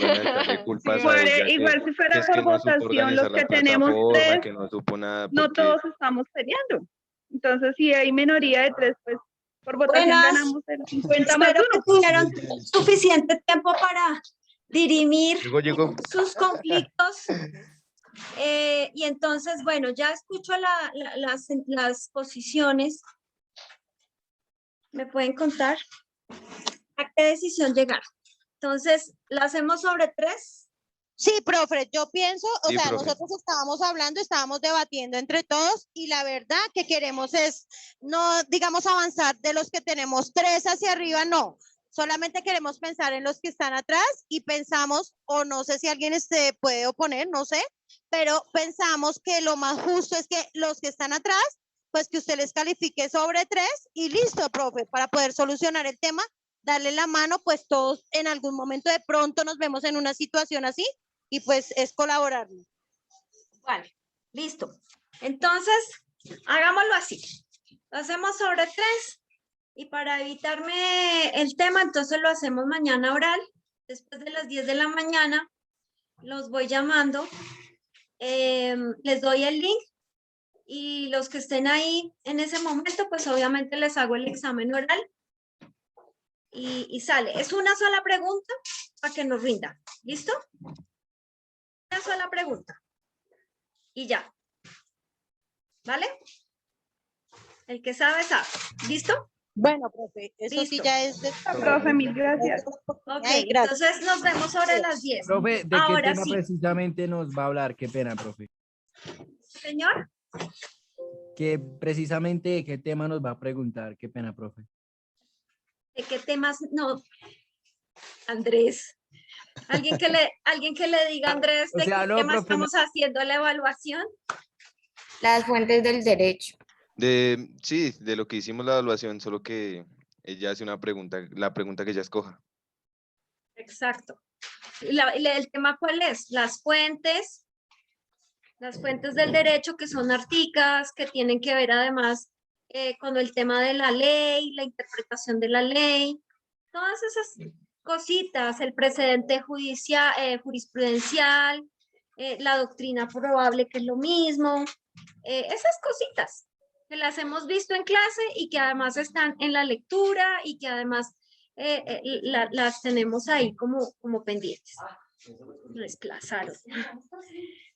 van a echarle culpas Igual, a ella igual si que fuera es que por no supo votación, los organizar que la tenemos plataforma, 3, que no supo nada, no porque todos estamos peleando. Entonces, si hay minoría de 3, pues por votación Buenas. ganamos el 50 más Espero que 1. tuvieron suficiente tiempo para dirimir llegó. sus conflictos. Y entonces, bueno, ya escucho las posiciones. ¿Me pueden contar a qué decisión llegar? Entonces, ¿la hacemos sobre 3? Sí, profe, yo pienso, o Sí, sea, profe. nosotros estábamos hablando, estábamos debatiendo entre todos y la verdad que queremos es, no, digamos, avanzar de los que tenemos 3 hacia arriba, no. Solamente queremos pensar en los que están atrás y pensamos, o no sé si alguien se puede oponer, no sé, pero pensamos que lo más justo es que los que están atrás, pues que usted les califique sobre 3 y listo, profe, para poder solucionar el tema, darle la mano, pues todos en algún momento de pronto nos vemos en una situación así y pues es colaborar. Vale, listo. Entonces, hagámoslo así. Lo hacemos sobre 3 y para evitarme el tema, entonces lo hacemos mañana oral. Después de las 10 de la mañana, los voy llamando. Les doy el link y los que estén ahí en ese momento, pues obviamente les hago el examen oral y sale. Es una sola pregunta para que nos rinda. ¿Listo? Una sola pregunta. Y ya. ¿Vale? El que sabe, sabe. ¿Listo? Bueno, profe, eso sí Listo. ya es de... Profe, mil gracias. Ok, Ay, gracias. entonces nos vemos sobre las 10. Profe, ¿de qué Ahora tema sí. precisamente nos va a hablar? Qué pena, profe. Señor, Que precisamente de qué tema nos va a preguntar. Qué pena, profe. ¿de qué temas? No, Andrés. Alguien que le diga a Andrés O de sea, qué no, tema profe, estamos haciendo la evaluación. Las fuentes del derecho. Sí, de lo que hicimos la evaluación, solo que ella hace una pregunta, la pregunta que ella escoja. Exacto. ¿El tema cuál es? Las fuentes del derecho, que son articas, que tienen que ver además con el tema de la ley, la interpretación de la ley, todas esas cositas, el precedente judicial, jurisprudencial, la doctrina probable, que es lo mismo, esas cositas que las hemos visto en clase y que además están en la lectura y que además las tenemos ahí como pendientes. Desplazaron.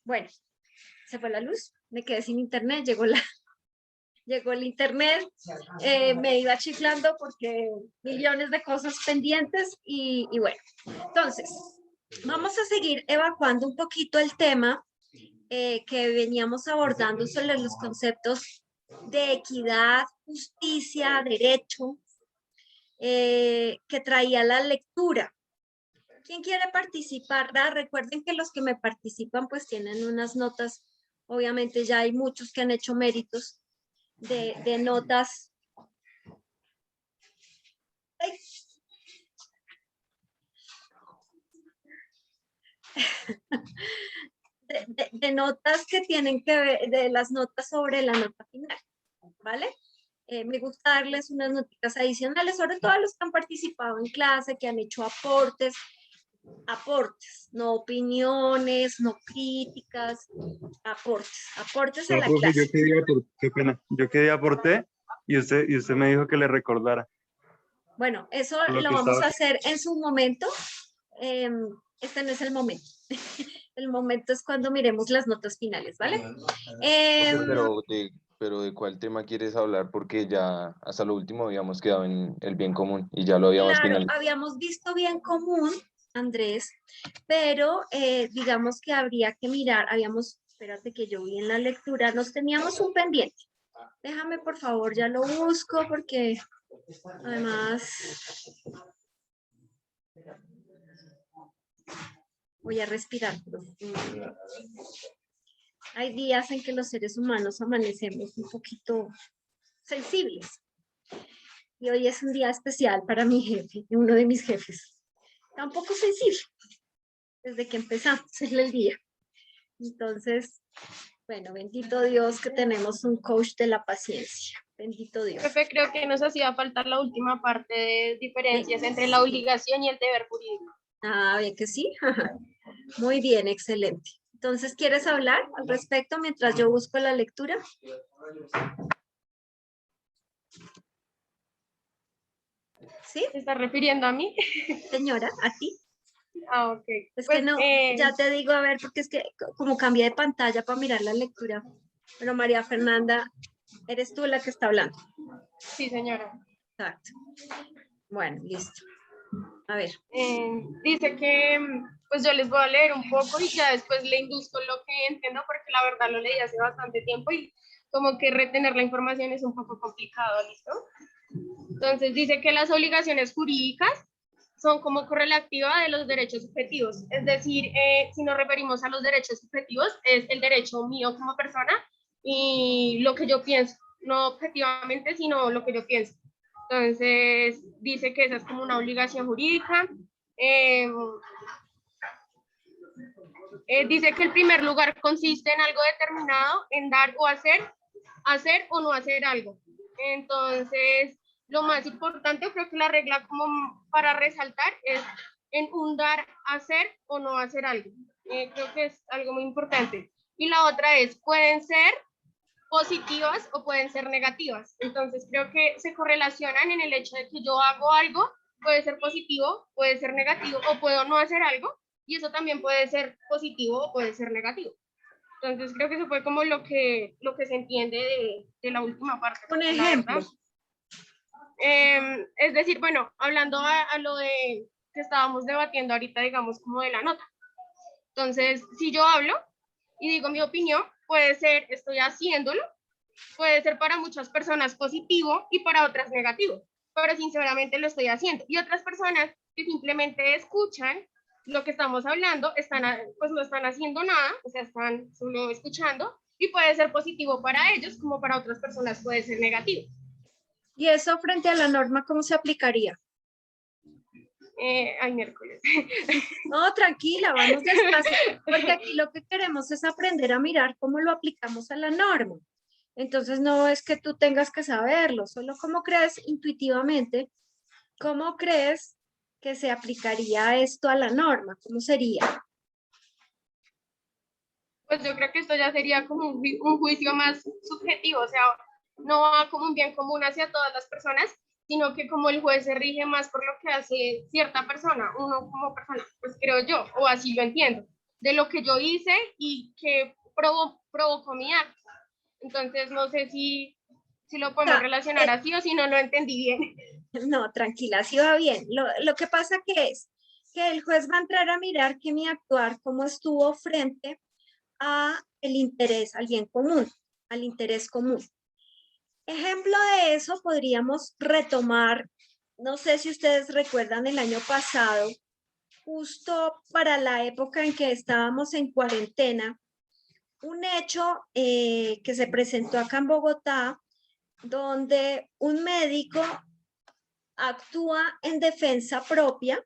Bueno, se fue la luz, me quedé sin internet, llegó el internet, me iba chiflando porque millones de cosas pendientes y bueno, entonces vamos a seguir evacuando un poquito el tema que veníamos abordando sobre los conceptos de equidad, justicia, derecho, que traía la lectura. ¿Quién quiere participar? Recuerden que los que me participan pues tienen unas notas, obviamente ya hay muchos que han hecho méritos de notas. ¡Ay! De notas que tienen que ver, de las notas sobre la nota final, ¿vale? Me gusta darles unas notitas adicionales, sobre todo a los que han participado en clase, que han hecho aportes, no opiniones, no críticas, aportes a la Profe, clase. qué pena, yo quedé aporté y usted me dijo que le recordara. Bueno, eso Lo lo que vamos estaba- a hacer en su momento. Este no es el momento. El momento es cuando miremos las notas finales, ¿vale? Pero ¿de cuál tema quieres hablar? Porque ya hasta lo último habíamos quedado en el bien común y ya lo habíamos Claro, finalizado. habíamos visto bien común, Andrés, pero digamos que habría que mirar, espérate que yo vi en la lectura, nos teníamos un pendiente. Déjame, por favor, ya lo busco porque además voy a respirar profundo. Hay días en que los seres humanos amanecemos un poquito sensibles. Y hoy es un día especial para mi jefe, uno de mis jefes. Está un poco sensible desde que empezamos el día. Entonces, bueno, bendito Dios que tenemos un coach de la paciencia. Bendito Dios. Profe, creo que nos hacía falta la última parte de diferencias entre la obligación y el deber jurídico. Ah, bien que sí. Muy bien, excelente. Entonces, ¿quieres hablar al respecto mientras yo busco la lectura? ¿Sí, ¿Se está refiriendo a mí? señora? ¿A ti? Ah, ok. Es Pues, que no, ya te digo, a ver, porque es que como cambié de pantalla para mirar la lectura. Pero María Fernanda, eres tú la que está hablando. sí, señora. Exacto. Bueno, listo. A ver. Dice que pues yo les voy a leer un poco y ya después le induzco lo que entiendo porque la verdad lo leí hace bastante tiempo y como que retener la información es un poco complicado, ¿listo? Entonces dice que las obligaciones jurídicas son como correlativa de los derechos subjetivos, es decir, si nos referimos a los derechos subjetivos, es el derecho mío como persona y lo que yo pienso, no objetivamente, sino lo que yo pienso. Entonces, dice que esa es como una obligación jurídica. Dice que el primer lugar consiste en algo determinado, en dar o hacer o no hacer algo. Entonces, lo más importante, creo que la regla como para resaltar es en un dar, hacer o no hacer algo. Creo que es algo muy importante. Y la otra es, pueden ser positivas o pueden ser negativas. Entonces creo que se correlacionan en el hecho de que yo hago algo, puede ser positivo, puede ser negativo o puedo no hacer algo y eso también puede ser positivo o puede ser negativo. Entonces creo que eso fue como lo que se entiende de la última parte. Un la ejemplo. verdad. Es decir, bueno, hablando a lo de que estábamos debatiendo ahorita, digamos, como de la nota. Entonces, si yo hablo y digo mi opinión, puede ser, estoy haciéndolo, puede ser para muchas personas positivo y para otras negativo, pero sinceramente lo estoy haciendo. Y otras personas que simplemente escuchan lo que estamos hablando, pues no están haciendo nada, o sea, están solo escuchando y puede ser positivo para ellos como para otras personas puede ser negativo. ¿Y eso frente a la norma cómo se aplicaría? Ay, miércoles. No, tranquila, vamos despacio, porque aquí lo que queremos es aprender a mirar cómo lo aplicamos a la norma. Entonces no es que tú tengas que saberlo, solo cómo crees intuitivamente, cómo crees que se aplicaría esto a la norma, cómo sería. Pues yo creo que esto ya sería como un juicio más subjetivo, o sea, no va como un bien común hacia todas las personas, sino que como el juez se rige más por lo que hace cierta persona, uno como persona, pues creo yo, o así lo entiendo, de lo que yo hice y que provocó mi acto. Entonces no sé si lo podemos relacionar así o si no lo entendí bien. No, tranquila, sí va bien. Lo que pasa que es que el juez va a entrar a mirar que mi actuar, cómo estuvo frente a el interés, al bien común, al interés común. Ejemplo de eso podríamos retomar, no sé si ustedes recuerdan el año pasado, justo para la época en que estábamos en cuarentena, un hecho que se presentó acá en Bogotá, donde un médico actúa en defensa propia,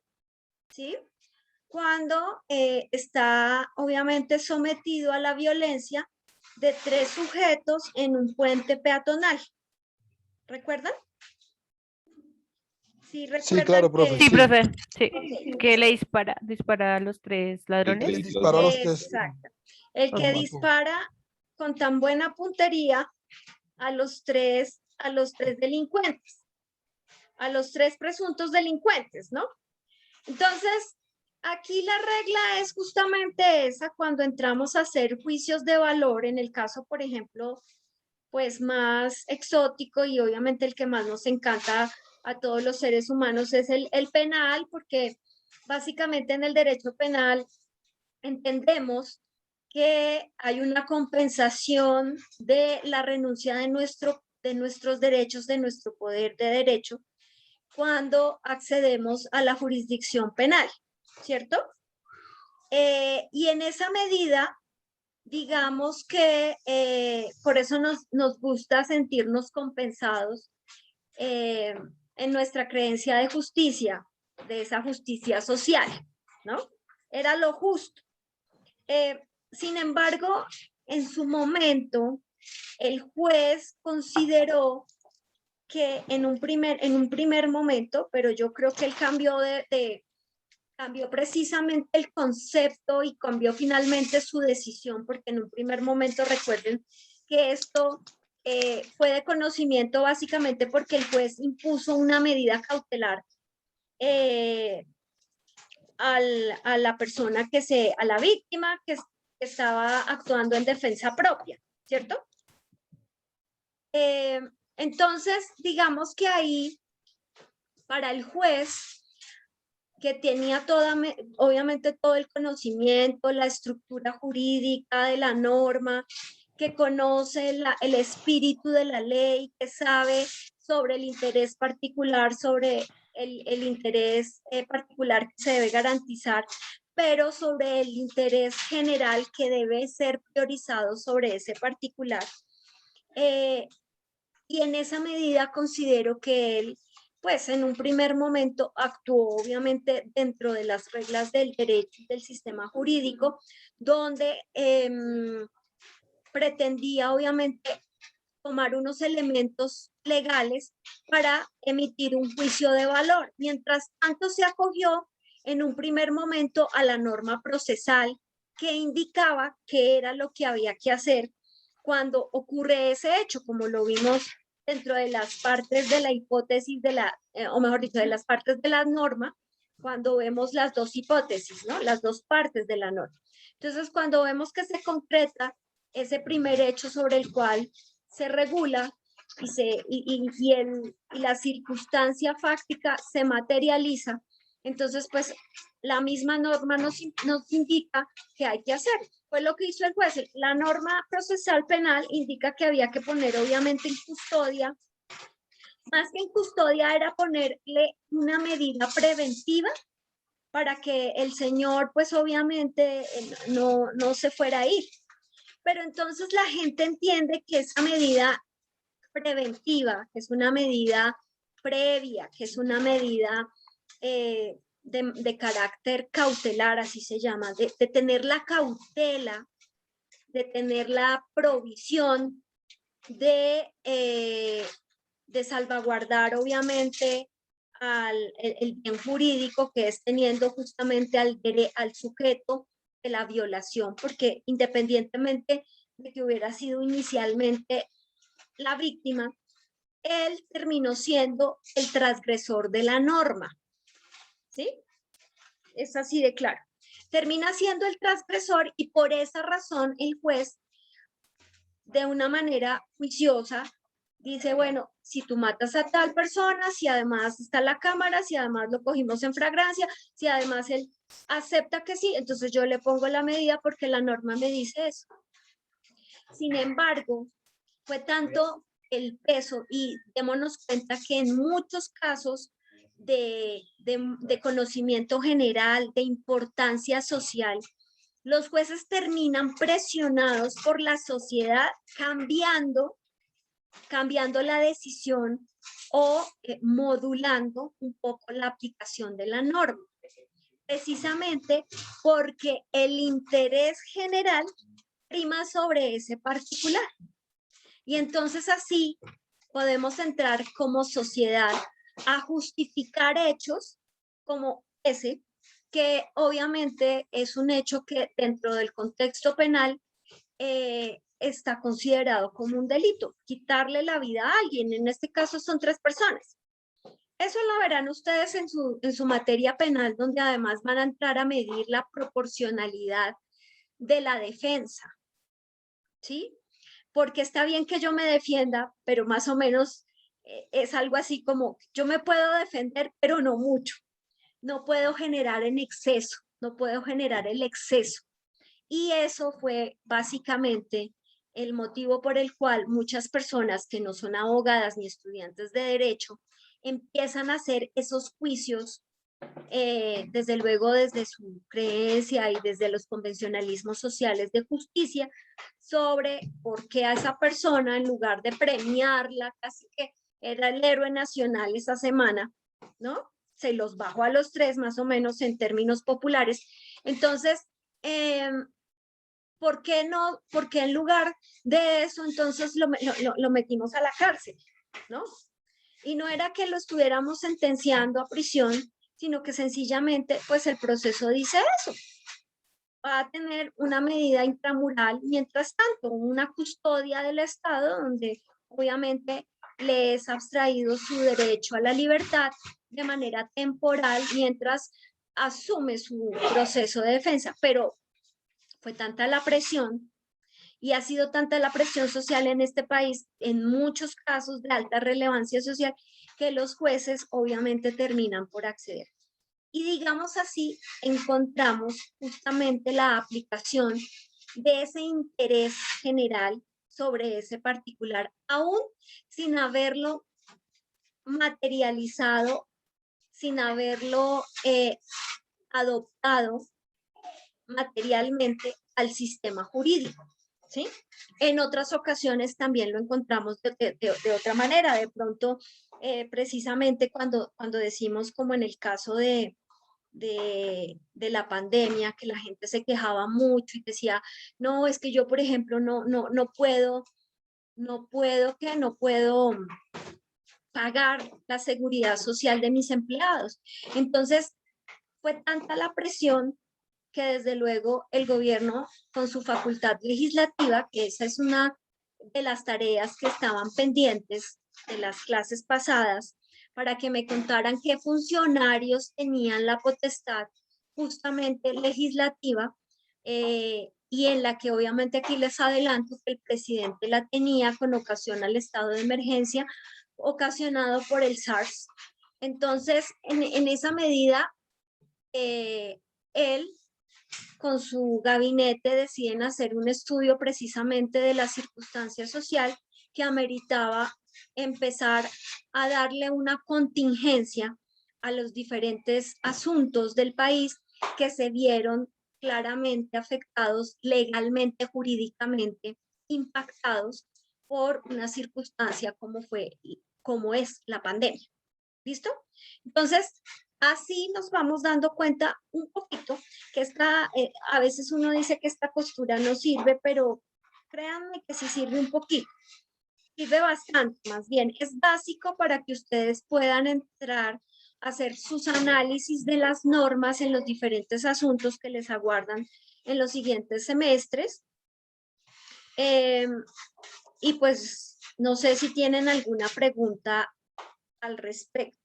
¿sí? Cuando está obviamente sometido a la violencia de 3 sujetos en un puente peatonal. ¿Recuerdan? Sí, Sí, claro, profe. Sí, profe, sí. Ok. Que le dispara a los 3 ladrones. Él disparó a los tres. Exacto. El Los que mató. dispara con tan buena puntería a los tres delincuentes, a los 3 presuntos delincuentes, ¿no? Entonces, aquí la regla es justamente esa cuando entramos a hacer juicios de valor, en el caso, por ejemplo, pues más exótico y obviamente el que más nos encanta a todos los seres humanos es el penal, porque básicamente en el derecho penal entendemos que hay una compensación de la renuncia de nuestros derechos, de nuestro poder de derecho, cuando accedemos a la jurisdicción penal, ¿cierto? Y en esa medida, digamos que por eso nos gusta sentirnos compensados en nuestra creencia de justicia, de esa justicia social, ¿no? Era lo justo. Sin embargo, en su momento, el juez consideró que en un primer momento, pero yo creo que él cambió de cambió precisamente el concepto y cambió finalmente su decisión, porque en un primer momento recuerden que esto fue de conocimiento básicamente porque el juez impuso una medida cautelar a la persona a la víctima que estaba actuando en defensa propia, ¿cierto? Entonces, digamos que ahí, para el juez, que tenía obviamente todo el conocimiento, la estructura jurídica de la norma, que conoce el espíritu de la ley, que sabe sobre el interés particular, sobre el interés particular que se debe garantizar, pero sobre el interés general que debe ser priorizado sobre ese particular. Y en esa medida considero que él, pues en un primer momento actuó obviamente dentro de las reglas del derecho y del sistema jurídico, donde pretendía obviamente tomar unos elementos legales para emitir un juicio de valor. Mientras tanto se acogió en un primer momento a la norma procesal que indicaba qué era lo que había que hacer cuando ocurre ese hecho, como lo vimos dentro de las partes de la hipótesis o mejor dicho, de las partes de la norma, cuando vemos las dos hipótesis, ¿no? Las dos partes de la norma. Entonces, cuando vemos que se concreta ese primer hecho sobre el cual se regula y la circunstancia fáctica se materializa, entonces, pues, la misma norma nos indica qué hay que hacer. Fue lo que hizo el juez. La norma procesal penal indica que había que poner, obviamente, en custodia. Más que en custodia, era ponerle una medida preventiva para que el señor, pues, obviamente, no se fuera a ir. Pero entonces la gente entiende que esa medida preventiva, que es una medida previa, que es una medida de carácter cautelar, así se llama, de tener la cautela, de tener la provisión de salvaguardar obviamente el bien jurídico, que es teniendo justamente al sujeto de la violación, porque independientemente de que hubiera sido inicialmente la víctima, él terminó siendo el transgresor de la norma. ¿Sí? Es así de claro. Termina siendo el transgresor y por esa razón el juez, de una manera juiciosa, dice, bueno, si tú matas a tal persona, si además está la cámara, si además lo cogimos en flagrancia, si además él acepta que sí, entonces yo le pongo la medida porque la norma me dice eso. Sin embargo, fue tanto el peso y démonos cuenta que en muchos casos de conocimiento general, de importancia social, los jueces terminan presionados por la sociedad cambiando la decisión o modulando un poco la aplicación de la norma, precisamente porque el interés general prima sobre ese particular. Y entonces así podemos entrar como sociedad a justificar hechos como ese, que obviamente es un hecho que dentro del contexto penal está considerado como un delito, quitarle la vida a alguien, en este caso son 3 personas. Eso lo verán ustedes en su materia penal, donde además van a entrar a medir la proporcionalidad de la defensa, ¿sí? Porque está bien que yo me defienda, pero más o menos es algo así como, yo me puedo defender, pero no mucho. No puedo generar en exceso, no puedo generar el exceso. Y eso fue básicamente el motivo por el cual muchas personas que no son abogadas ni estudiantes de derecho empiezan a hacer esos juicios, desde luego desde su creencia y desde los convencionalismos sociales de justicia, sobre por qué a esa persona, en lugar de premiarla, casi que era el héroe nacional esa semana, ¿no? Se los bajó a los 3 más o menos en términos populares. Entonces, ¿por qué no? Porque en lugar de eso, entonces lo metimos a la cárcel, ¿no? Y no era que lo estuviéramos sentenciando a prisión, sino que sencillamente, pues el proceso dice eso. Va a tener una medida intramural, mientras tanto, una custodia del Estado, donde obviamente le es abstraído su derecho a la libertad de manera temporal mientras asume su proceso de defensa. Pero fue tanta la presión y ha sido tanta la presión social en este país, en muchos casos de alta relevancia social, que los jueces obviamente terminan por acceder. Y digamos así, encontramos justamente la aplicación de ese interés general sobre ese particular, aún sin haberlo materializado, sin haberlo adoptado materialmente al sistema jurídico, ¿sí? En otras ocasiones también lo encontramos de otra manera, de pronto, precisamente cuando decimos, como en el caso de la pandemia, que la gente se quejaba mucho y decía, no, es que yo, por ejemplo, no puedo pagar la seguridad social de mis empleados. Entonces, fue tanta la presión que desde luego el gobierno, con su facultad legislativa, que esa es una de las tareas que estaban pendientes de las clases pasadas, para que me contaran qué funcionarios tenían la potestad justamente legislativa, y en la que obviamente aquí les adelanto que el presidente la tenía con ocasión al estado de emergencia ocasionado por el SARS. Entonces, en esa medida, él con su gabinete deciden hacer un estudio precisamente de la circunstancia social que ameritaba empezar a darle una contingencia a los diferentes asuntos del país que se vieron claramente afectados legalmente, jurídicamente, impactados por una circunstancia como es la pandemia. ¿Listo? Entonces, así nos vamos dando cuenta un poquito que a veces uno dice que esta postura no sirve, pero créanme que sí sirve un poquito. Sirve bastante, más bien. Es básico para que ustedes puedan entrar a hacer sus análisis de las normas en los diferentes asuntos que les aguardan en los siguientes semestres. Y pues, no sé si tienen alguna pregunta al respecto.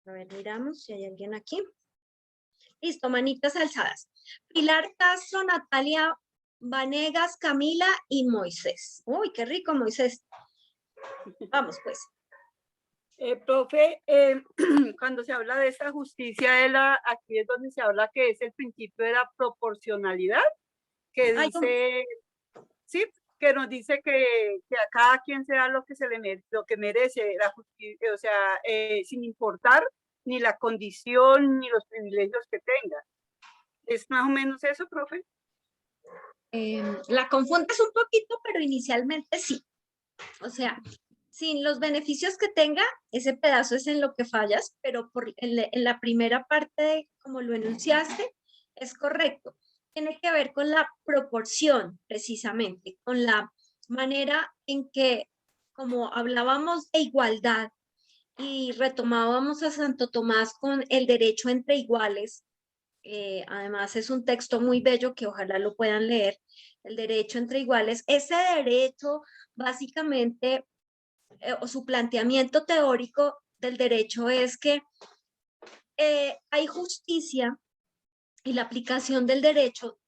A ver, miramos si hay alguien aquí. Listo, manitas alzadas. Pilar Castro, Natalia Vanegas, Camila y Moisés. Uy, qué rico, Moisés. Vamos, pues. Profe, cuando se habla de esta justicia, aquí es donde se habla que es el principio de la proporcionalidad, que dice, sí, que nos dice que a cada quien se da lo que lo que merece la justicia, o sea, sin importar ni la condición ni los privilegios que tenga. ¿Es más o menos eso, profe? La confundes un poquito, pero inicialmente sí. O sea, sin los beneficios que tenga, ese pedazo es en lo que fallas, pero en la primera parte, como lo enunciaste, es correcto. Tiene que ver con la proporción, precisamente, con la manera en que, como hablábamos de igualdad y retomábamos a Santo Tomás con el derecho entre iguales, además es un texto muy bello que ojalá lo puedan leer, el derecho entre iguales, ese derecho básicamente, o su planteamiento teórico del derecho es que hay justicia y la aplicación del derecho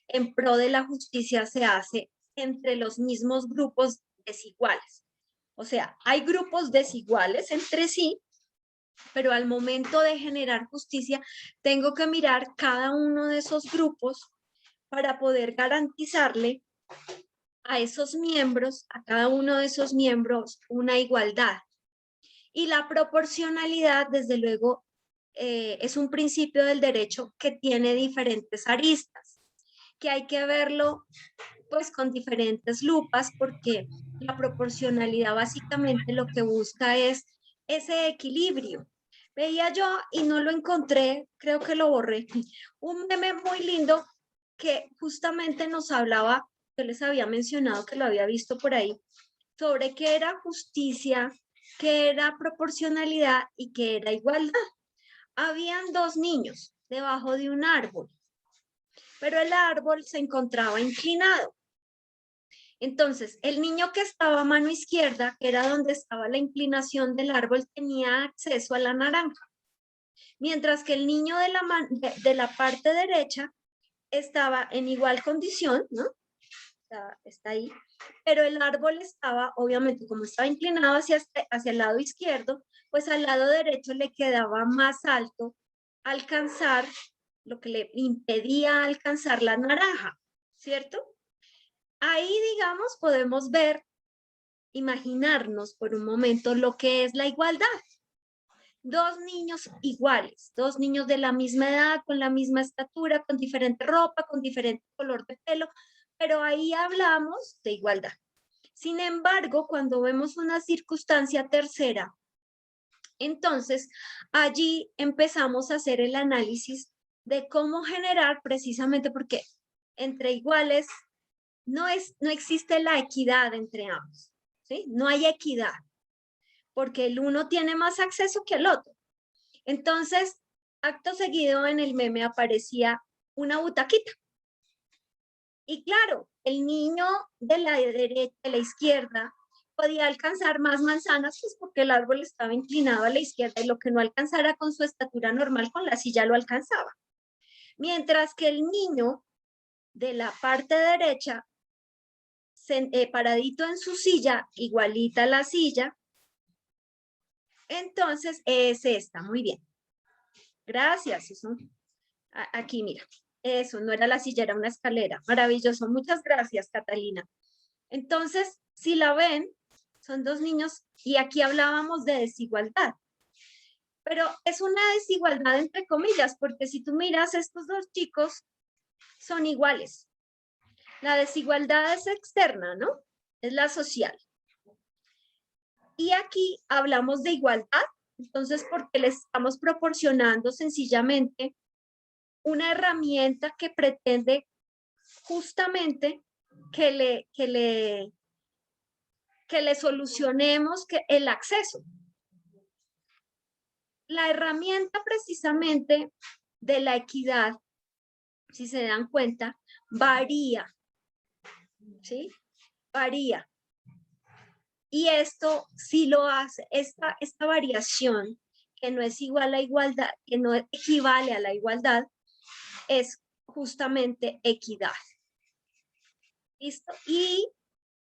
en pro de la justicia se hace entre los mismos grupos desiguales. O sea, hay grupos desiguales entre sí, pero al momento de generar justicia, tengo que mirar cada uno de esos grupos para poder garantizarle a esos miembros, a cada uno de esos miembros, una igualdad. Y la proporcionalidad, desde luego, es un principio del derecho que tiene diferentes aristas, que hay que verlo pues con diferentes lupas, porque la proporcionalidad básicamente lo que busca es ese equilibrio. Veía yo y no lo encontré, creo que lo borré, un meme muy lindo que justamente nos hablaba, yo les había mencionado que lo había visto por ahí, sobre qué era justicia qué era proporcionalidad y qué era igualdad. Habían dos niños debajo de un árbol, pero el árbol se encontraba inclinado. Entonces, el niño que estaba a mano izquierda, que era donde estaba la inclinación del árbol, tenía acceso a la naranja. Mientras que el niño de la parte derecha estaba en igual condición, ¿no? Está ahí, pero el árbol estaba, obviamente, como estaba inclinado hacia el lado izquierdo, pues al lado derecho le quedaba más alto alcanzar lo que le impedía alcanzar la naranja, ¿cierto? Ahí, digamos, podemos ver, imaginarnos por un momento lo que es la igualdad. Dos niños iguales, dos niños de la misma edad, con la misma estatura, con diferente ropa, con diferente color de pelo, pero ahí hablamos de igualdad. Sin embargo, cuando vemos una circunstancia tercera, entonces allí empezamos a hacer el análisis de cómo generar, precisamente porque entre iguales no existe la equidad entre ambos, ¿sí? No hay equidad, porque el uno tiene más acceso que el otro. Entonces, acto seguido en el meme aparecía una butaquita. Y claro, el niño de la derecha, de la izquierda, podía alcanzar más manzanas, pues porque el árbol estaba inclinado a la izquierda y lo que no alcanzara con su estatura normal, con la silla lo alcanzaba. Mientras que el niño de la parte derecha, paradito en su silla, igualita a la silla, entonces es esta, muy bien. Gracias, eso. Aquí, mira. Eso, no era la silla, era una escalera. Maravilloso. Muchas gracias, Catalina. Entonces, si la ven, son dos niños y aquí hablábamos de desigualdad. Pero es una desigualdad entre comillas, porque si tú miras, estos dos chicos son iguales. La desigualdad es externa, ¿no? Es la social. Y aquí hablamos de igualdad, entonces porque les estamos proporcionando sencillamente una herramienta que pretende justamente que le solucionemos el acceso. La herramienta precisamente de la equidad, si se dan cuenta, varía, ¿sí? Varía. Y esto sí lo hace, esta variación que no es igual a igualdad, que no equivale a la igualdad, es justamente equidad. ¿Listo? Y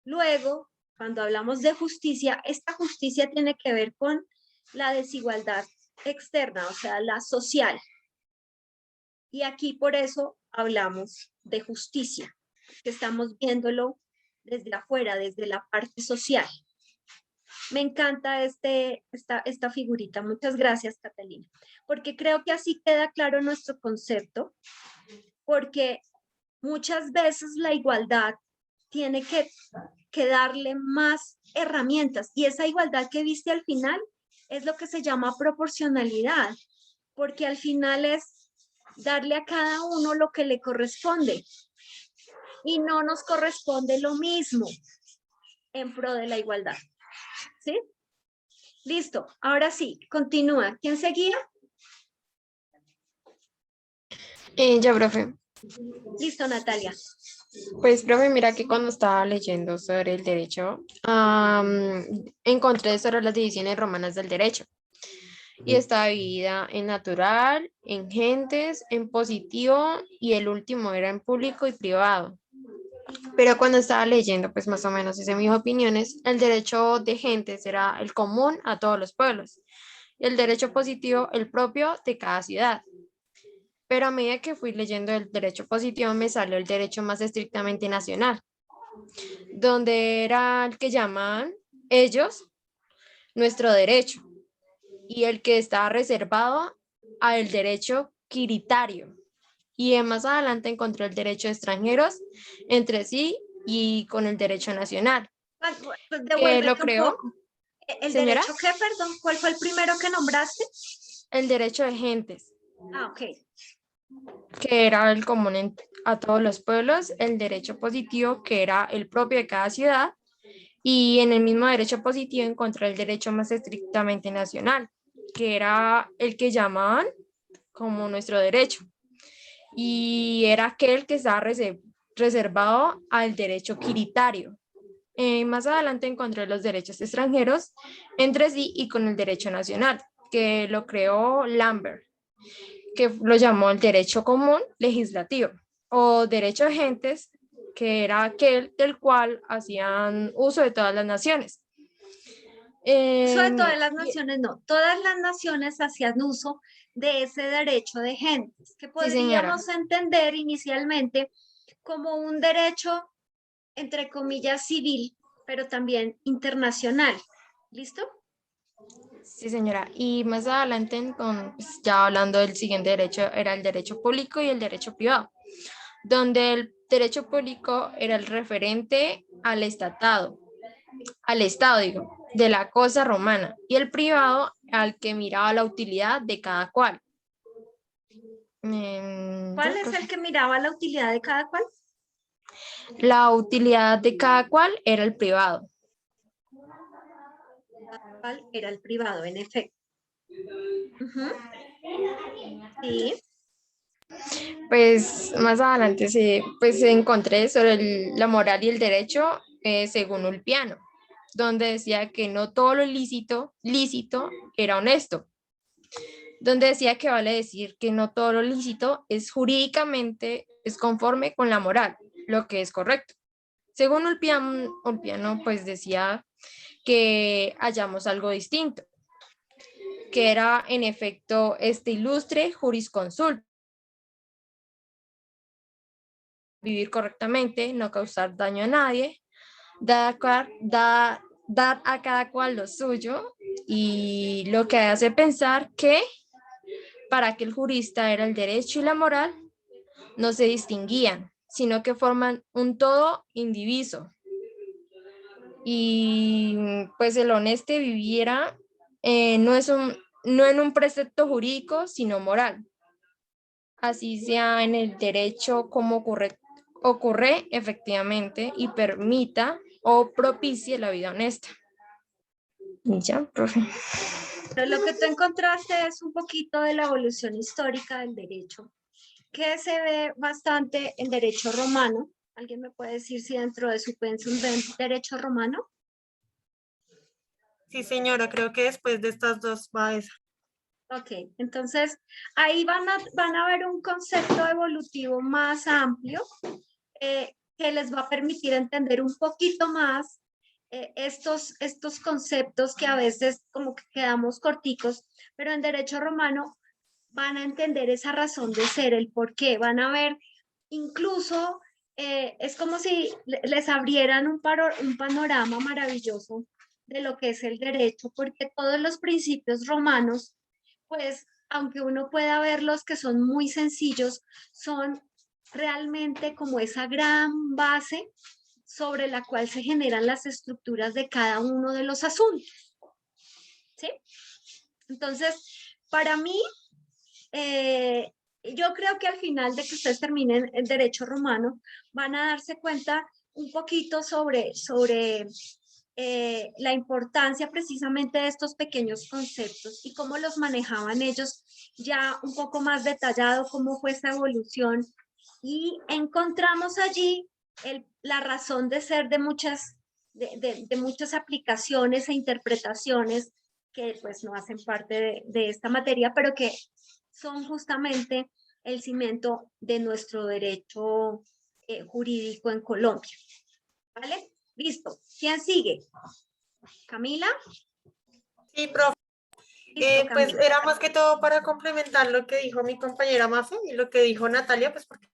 luego, cuando hablamos de justicia, esta justicia tiene que ver con la desigualdad externa, o sea, la social. Y aquí por eso hablamos de justicia, que estamos viéndolo desde afuera, desde la parte social. Me encanta esta figurita. Muchas gracias, Catalina. Porque creo que así queda claro nuestro concepto, porque muchas veces la igualdad tiene que darle más herramientas, y esa igualdad que viste al final es lo que se llama proporcionalidad, porque al final es darle a cada uno lo que le corresponde, y no nos corresponde lo mismo en pro de la igualdad. ¿Sí? Listo, ahora sí, continúa. ¿Quién seguía? Yo, profe. Listo, Natalia. Pues, profe, mira que cuando estaba leyendo sobre el derecho, encontré sobre las divisiones romanas del derecho. Y está dividida en natural, en gentes, en positivo, y el último era en público y privado. Pero cuando estaba leyendo, pues más o menos hice mis opiniones, el derecho de gentes era el común a todos los pueblos, y el derecho positivo el propio de cada ciudad. Pero a medida que fui leyendo el derecho positivo me salió el derecho más estrictamente nacional, donde era el que llaman ellos nuestro derecho, y el que estaba reservado al derecho quiritario. Y más adelante encontré el derecho de extranjeros entre sí y con el derecho nacional. Que lo creó. ¿El ¿Señora? derecho qué, perdón? ¿Cuál fue el primero que nombraste? El derecho de gentes. Ah, ok. Que era el común a todos los pueblos, el derecho positivo, que era el propio de cada ciudad, Y en el mismo derecho positivo encontró el derecho más estrictamente nacional, que era el que llamaban como nuestro derecho. Y era aquel que estaba reservado al derecho quiritario. Más adelante encontré los derechos extranjeros entre sí y con el derecho nacional, que lo creó Lambert, que lo llamó el derecho común legislativo, o derecho de gentes, que era aquel del cual hacían uso de todas las naciones. Eso de todas las naciones, no, todas las naciones hacían uso de ese derecho de gentes, que Sí, señora. podríamos entender inicialmente como un derecho, entre comillas, civil, pero también internacional. ¿Listo? Sí, señora. Y más adelante, pues, ya hablando del siguiente derecho, era el derecho público y el derecho privado, donde el derecho público era el referente al Estado, digo, de la cosa romana, y el privado al que miraba la utilidad de cada cual. ¿Cuál es el que miraba la utilidad de cada cual? La utilidad de cada cual era el privado. ¿Cuál era el privado, en efecto? Sí. Pues más adelante pues encontré sobre la moral y el derecho según Ulpiano, donde decía que no todo lo lícito era honesto, donde decía que vale decir que no todo lo lícito es jurídicamente es conforme con la moral, lo que es correcto. Según Ulpiano pues decía que hallamos algo distinto, que era en efecto este ilustre jurisconsulto, vivir correctamente, no causar daño a nadie, dar a cada cual lo suyo, y lo que hace pensar que para que el jurista era el derecho y la moral no se distinguían, sino que forman un todo indiviso. Y pues el honesto viviera no en un precepto jurídico, sino moral. Así sea en el derecho como ocurre efectivamente y permita o propicie la vida honesta. Y ya, profe. Pero lo que tú encontraste es un poquito de la evolución histórica del derecho, que se ve bastante en derecho romano. ¿Alguien me puede decir si dentro de su pensum ven derecho romano? Sí, señora, creo que después de estas dos va esa. Ok, entonces ahí van a ver un concepto evolutivo más amplio que les va a permitir entender un poquito más estos conceptos que a veces como que quedamos corticos, pero en derecho romano van a entender esa razón de ser, el por qué, van a ver incluso, es como si les abrieran un panorama maravilloso de lo que es el derecho, porque todos los principios romanos, pues aunque uno pueda verlos que son muy sencillos, son realmente como esa gran base sobre la cual se generan las estructuras de cada uno de los asuntos. ¿Sí? Entonces, para mí, yo creo que al final de que ustedes terminen el derecho romano, van a darse cuenta un poquito sobre la importancia precisamente de estos pequeños conceptos y cómo los manejaban ellos ya un poco más detallado, cómo fue esa evolución. Y encontramos allí la razón de ser de muchas aplicaciones e interpretaciones que pues no hacen parte de esta materia, pero que son justamente el cimiento de nuestro derecho jurídico en Colombia. ¿Vale? Listo. ¿Quién sigue? ¿Camila? Sí, profe. Listo, pues Camila. era más que todo para complementar lo que dijo mi compañera Mafe y lo que dijo Natalia, pues porque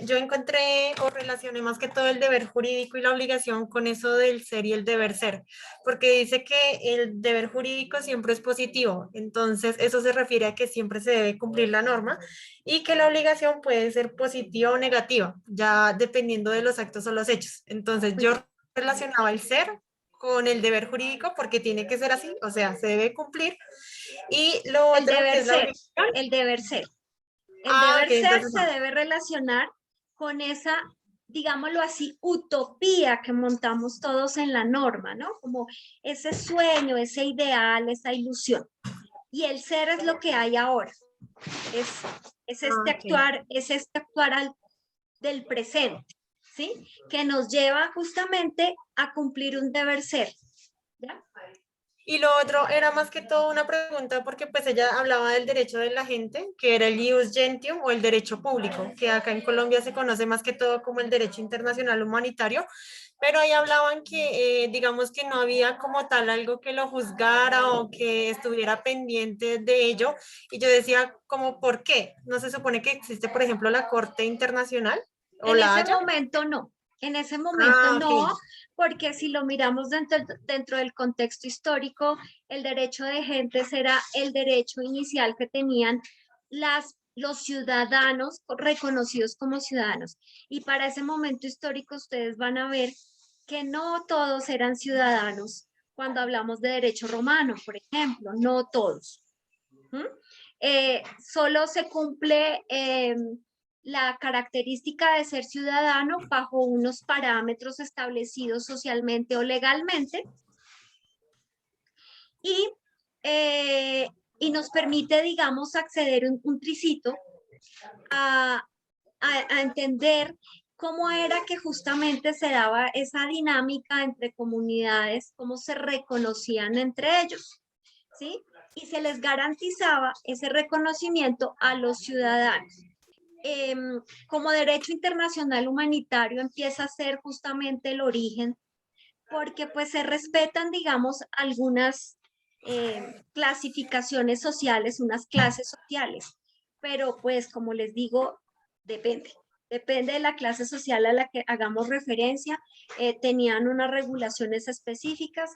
yo encontré o relacioné más que todo el deber jurídico y la obligación con eso del ser y el deber ser, porque dice que el deber jurídico siempre es positivo, entonces eso se refiere a que siempre se debe cumplir la norma y que la obligación puede ser positiva o negativa, ya dependiendo de los actos o los hechos. Entonces yo relacionaba el ser con el deber jurídico porque tiene que ser así, o sea, se debe cumplir. Y lo El otro que deber es la ser, obligación. el deber ser. El Ah, deber ok, ser entonces se debe relacionar con esa digámoslo así, utopía que montamos todos en la norma, ¿no? Como ese sueño, ese ideal, esa ilusión. Y el ser es lo que hay ahora. Es este actuar del presente, ¿sí? Que nos lleva justamente a cumplir un deber ser, ¿ya? Y lo otro era más que todo una pregunta porque pues ella hablaba del derecho de la gente, que era el ius gentium o el derecho público, que acá en Colombia se conoce más que todo como el derecho internacional humanitario, pero ahí hablaban que digamos que no había como tal algo que lo juzgara o que estuviera pendiente de ello. Y yo decía como, ¿por qué? ¿No se supone que existe, por ejemplo, la Corte Internacional? ¿O En la ese haya? momento no. En ese momento Ok. no, porque si lo miramos dentro del contexto histórico, el derecho de gentes era el derecho inicial que tenían los ciudadanos reconocidos como ciudadanos. Y para ese momento histórico ustedes van a ver que no todos eran ciudadanos cuando hablamos de derecho romano, por ejemplo, no todos. Solo se cumple la característica de ser ciudadano bajo unos parámetros establecidos socialmente o legalmente y nos permite, digamos, acceder un tricito a entender cómo era que justamente se daba esa dinámica entre comunidades, cómo se reconocían entre ellos, ¿sí? Y se les garantizaba ese reconocimiento a los ciudadanos. Como derecho internacional humanitario empieza a ser justamente el origen, porque pues se respetan, digamos, algunas clasificaciones sociales, unas clases sociales, pero pues como les digo, depende de la clase social a la que hagamos referencia, tenían unas regulaciones específicas,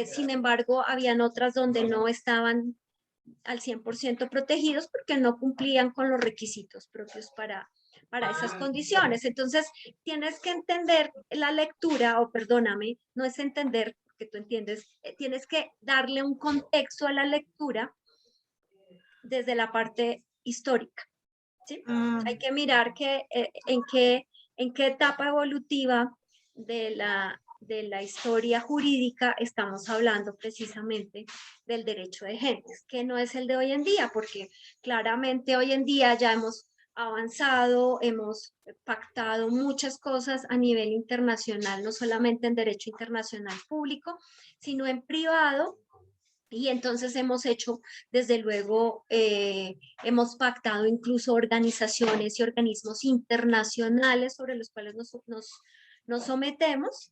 sin embargo, habían otras donde no estaban al 100% protegidos porque no cumplían con los requisitos propios para esas condiciones. Entonces, tienes que entender la lectura, o perdóname, no es entender, porque tú entiendes, tienes que darle un contexto a la lectura desde la parte histórica, ¿sí? Hay que mirar en qué etapa evolutiva de la historia jurídica estamos hablando precisamente del derecho de gentes, que no es el de hoy en día, porque claramente hoy en día ya hemos avanzado, hemos pactado muchas cosas a nivel internacional, no solamente en derecho internacional público, sino en privado. Y entonces hemos hecho, desde luego, hemos pactado incluso organizaciones y organismos internacionales sobre los cuales nos sometemos,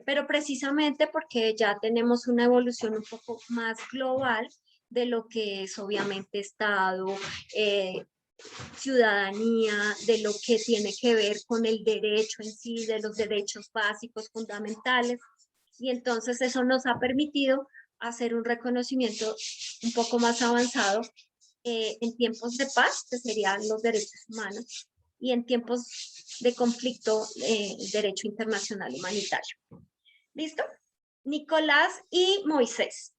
pero precisamente porque ya tenemos una evolución un poco más global de lo que es obviamente Estado, ciudadanía, de lo que tiene que ver con el derecho en sí, de los derechos básicos fundamentales. Y entonces eso nos ha permitido hacer un reconocimiento un poco más avanzado en tiempos de paz, que serían los derechos humanos, y en tiempos de conflicto, el derecho internacional humanitario. ¿Listo? Nicolás y Moisés.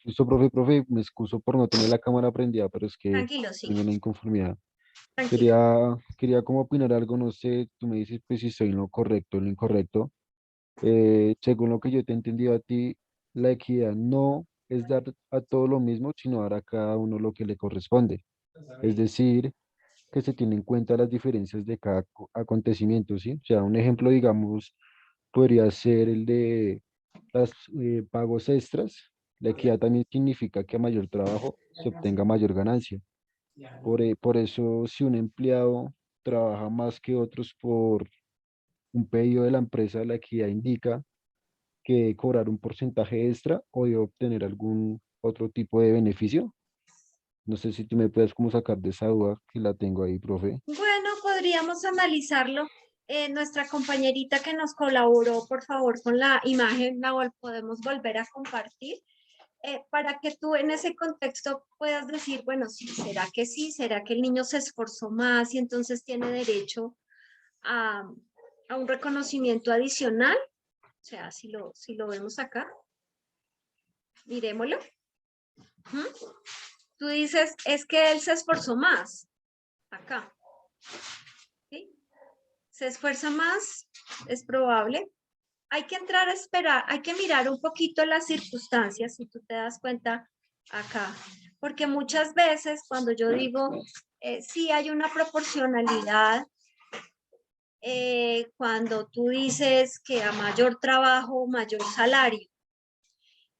Listo, profe, me excuso por no tener la cámara prendida, pero es que Tranquilo, sí. tengo una inconformidad. Tranquilo. Quería como opinar algo, no sé, tú me dices pues si estoy en lo correcto o en lo incorrecto. Según lo que yo te he entendido a ti, la equidad no es dar a todo lo mismo, sino dar a cada uno lo que le corresponde. Es decir, que se tienen en cuenta las diferencias de cada acontecimiento, ¿sí? O sea, un ejemplo, digamos, podría ser el de los pagos extras. La equidad también significa que a mayor trabajo se obtenga mayor ganancia. Por eso, si un empleado trabaja más que otros por un pedido de la empresa, la equidad indica que debe cobrar un porcentaje extra o de obtener algún otro tipo de beneficio. No sé si tú me puedes como sacar de esa duda que la tengo ahí, profe. Bueno, podríamos analizarlo. Nuestra compañerita que nos colaboró, por favor, con la imagen, podemos volver a compartir, para que tú en ese contexto puedas decir, bueno, sí, ¿será que el niño se esforzó más y entonces tiene derecho a un reconocimiento adicional? O sea, si lo vemos acá, miremoslo. Tú dices, es que él se esforzó más, acá. ¿Sí? Se esfuerza más, es probable. Hay que entrar a esperar, hay que mirar un poquito las circunstancias, si tú te das cuenta acá, porque muchas veces cuando yo digo, sí hay una proporcionalidad, cuando tú dices que a mayor trabajo, mayor salario,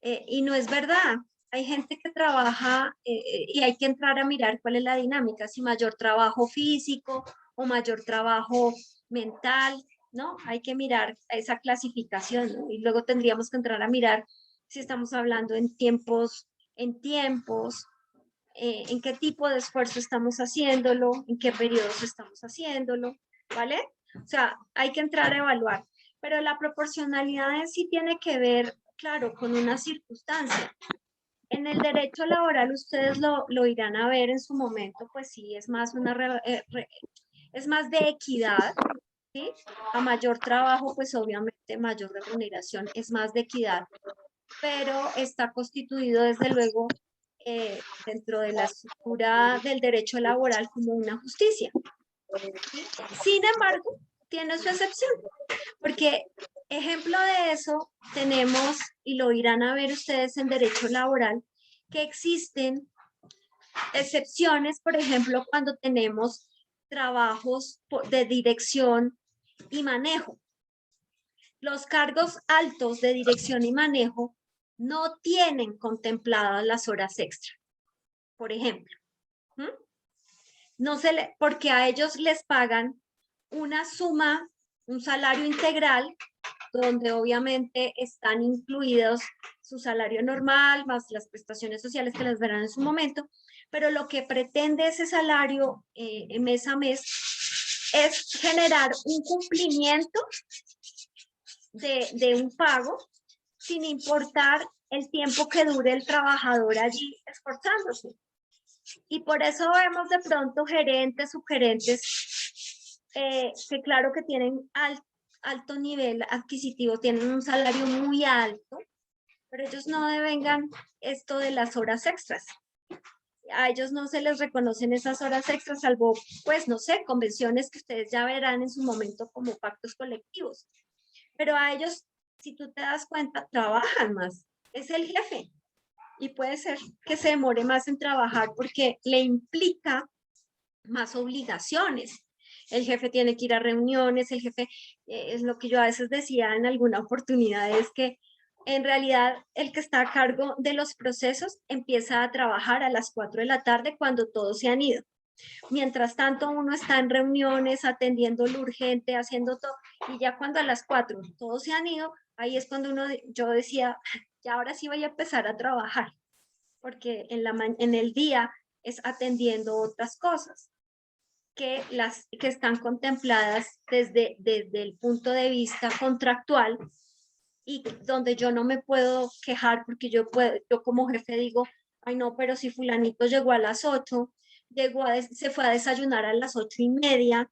y no es verdad. Hay gente que trabaja y hay que entrar a mirar cuál es la dinámica, si mayor trabajo físico o mayor trabajo mental, ¿no? Hay que mirar esa clasificación, ¿no? Y luego tendríamos que entrar a mirar si estamos hablando en tiempos, en qué tipo de esfuerzo estamos haciéndolo, en qué periodos estamos haciéndolo, ¿vale? O sea, hay que entrar a evaluar, pero la proporcionalidad en sí tiene que ver, claro, con una circunstancia. En el derecho laboral ustedes lo irán a ver en su momento, pues sí, es más es más de equidad, ¿sí? A mayor trabajo, pues obviamente mayor remuneración, es más de equidad, pero está constituido desde luego dentro de la estructura del derecho laboral como una justicia. ¿Sí? Sin embargo, tiene su excepción, porque ejemplo de eso tenemos, y lo irán a ver ustedes en derecho laboral, que existen excepciones, por ejemplo, cuando tenemos trabajos de dirección y manejo. Los cargos altos de dirección y manejo no tienen contempladas las horas extra, por ejemplo. No porque a ellos les pagan una suma, un salario integral, donde obviamente están incluidos su salario normal, más las prestaciones sociales que les verán en su momento, pero lo que pretende ese salario mes a mes es generar un cumplimiento de un pago sin importar el tiempo que dure el trabajador allí esforzándose. Y por eso vemos de pronto gerentes, subgerentes, que claro que tienen alto nivel adquisitivo, tienen un salario muy alto, pero ellos no devengan esto de las horas extras. A ellos no se les reconocen esas horas extras, salvo, pues, no sé, convenciones que ustedes ya verán en su momento como pactos colectivos. Pero a ellos, si tú te das cuenta, trabajan más. Es el jefe. Y puede ser que se demore más en trabajar porque le implica más obligaciones. El jefe tiene que ir a reuniones, el jefe, es lo que yo a veces decía en alguna oportunidad, es que en realidad el que está a cargo de los procesos empieza a trabajar a las 4 de la tarde cuando todos se han ido. Mientras tanto, uno está en reuniones, atendiendo lo urgente, haciendo todo, y ya cuando a las 4 todos se han ido, ahí es cuando yo decía, ya ahora sí voy a empezar a trabajar, porque en el día es atendiendo otras cosas que están contempladas desde el punto de vista contractual y donde yo no me puedo quejar porque yo como jefe digo, ay no, pero si fulanito llegó a las 8, se fue a desayunar a las 8:30,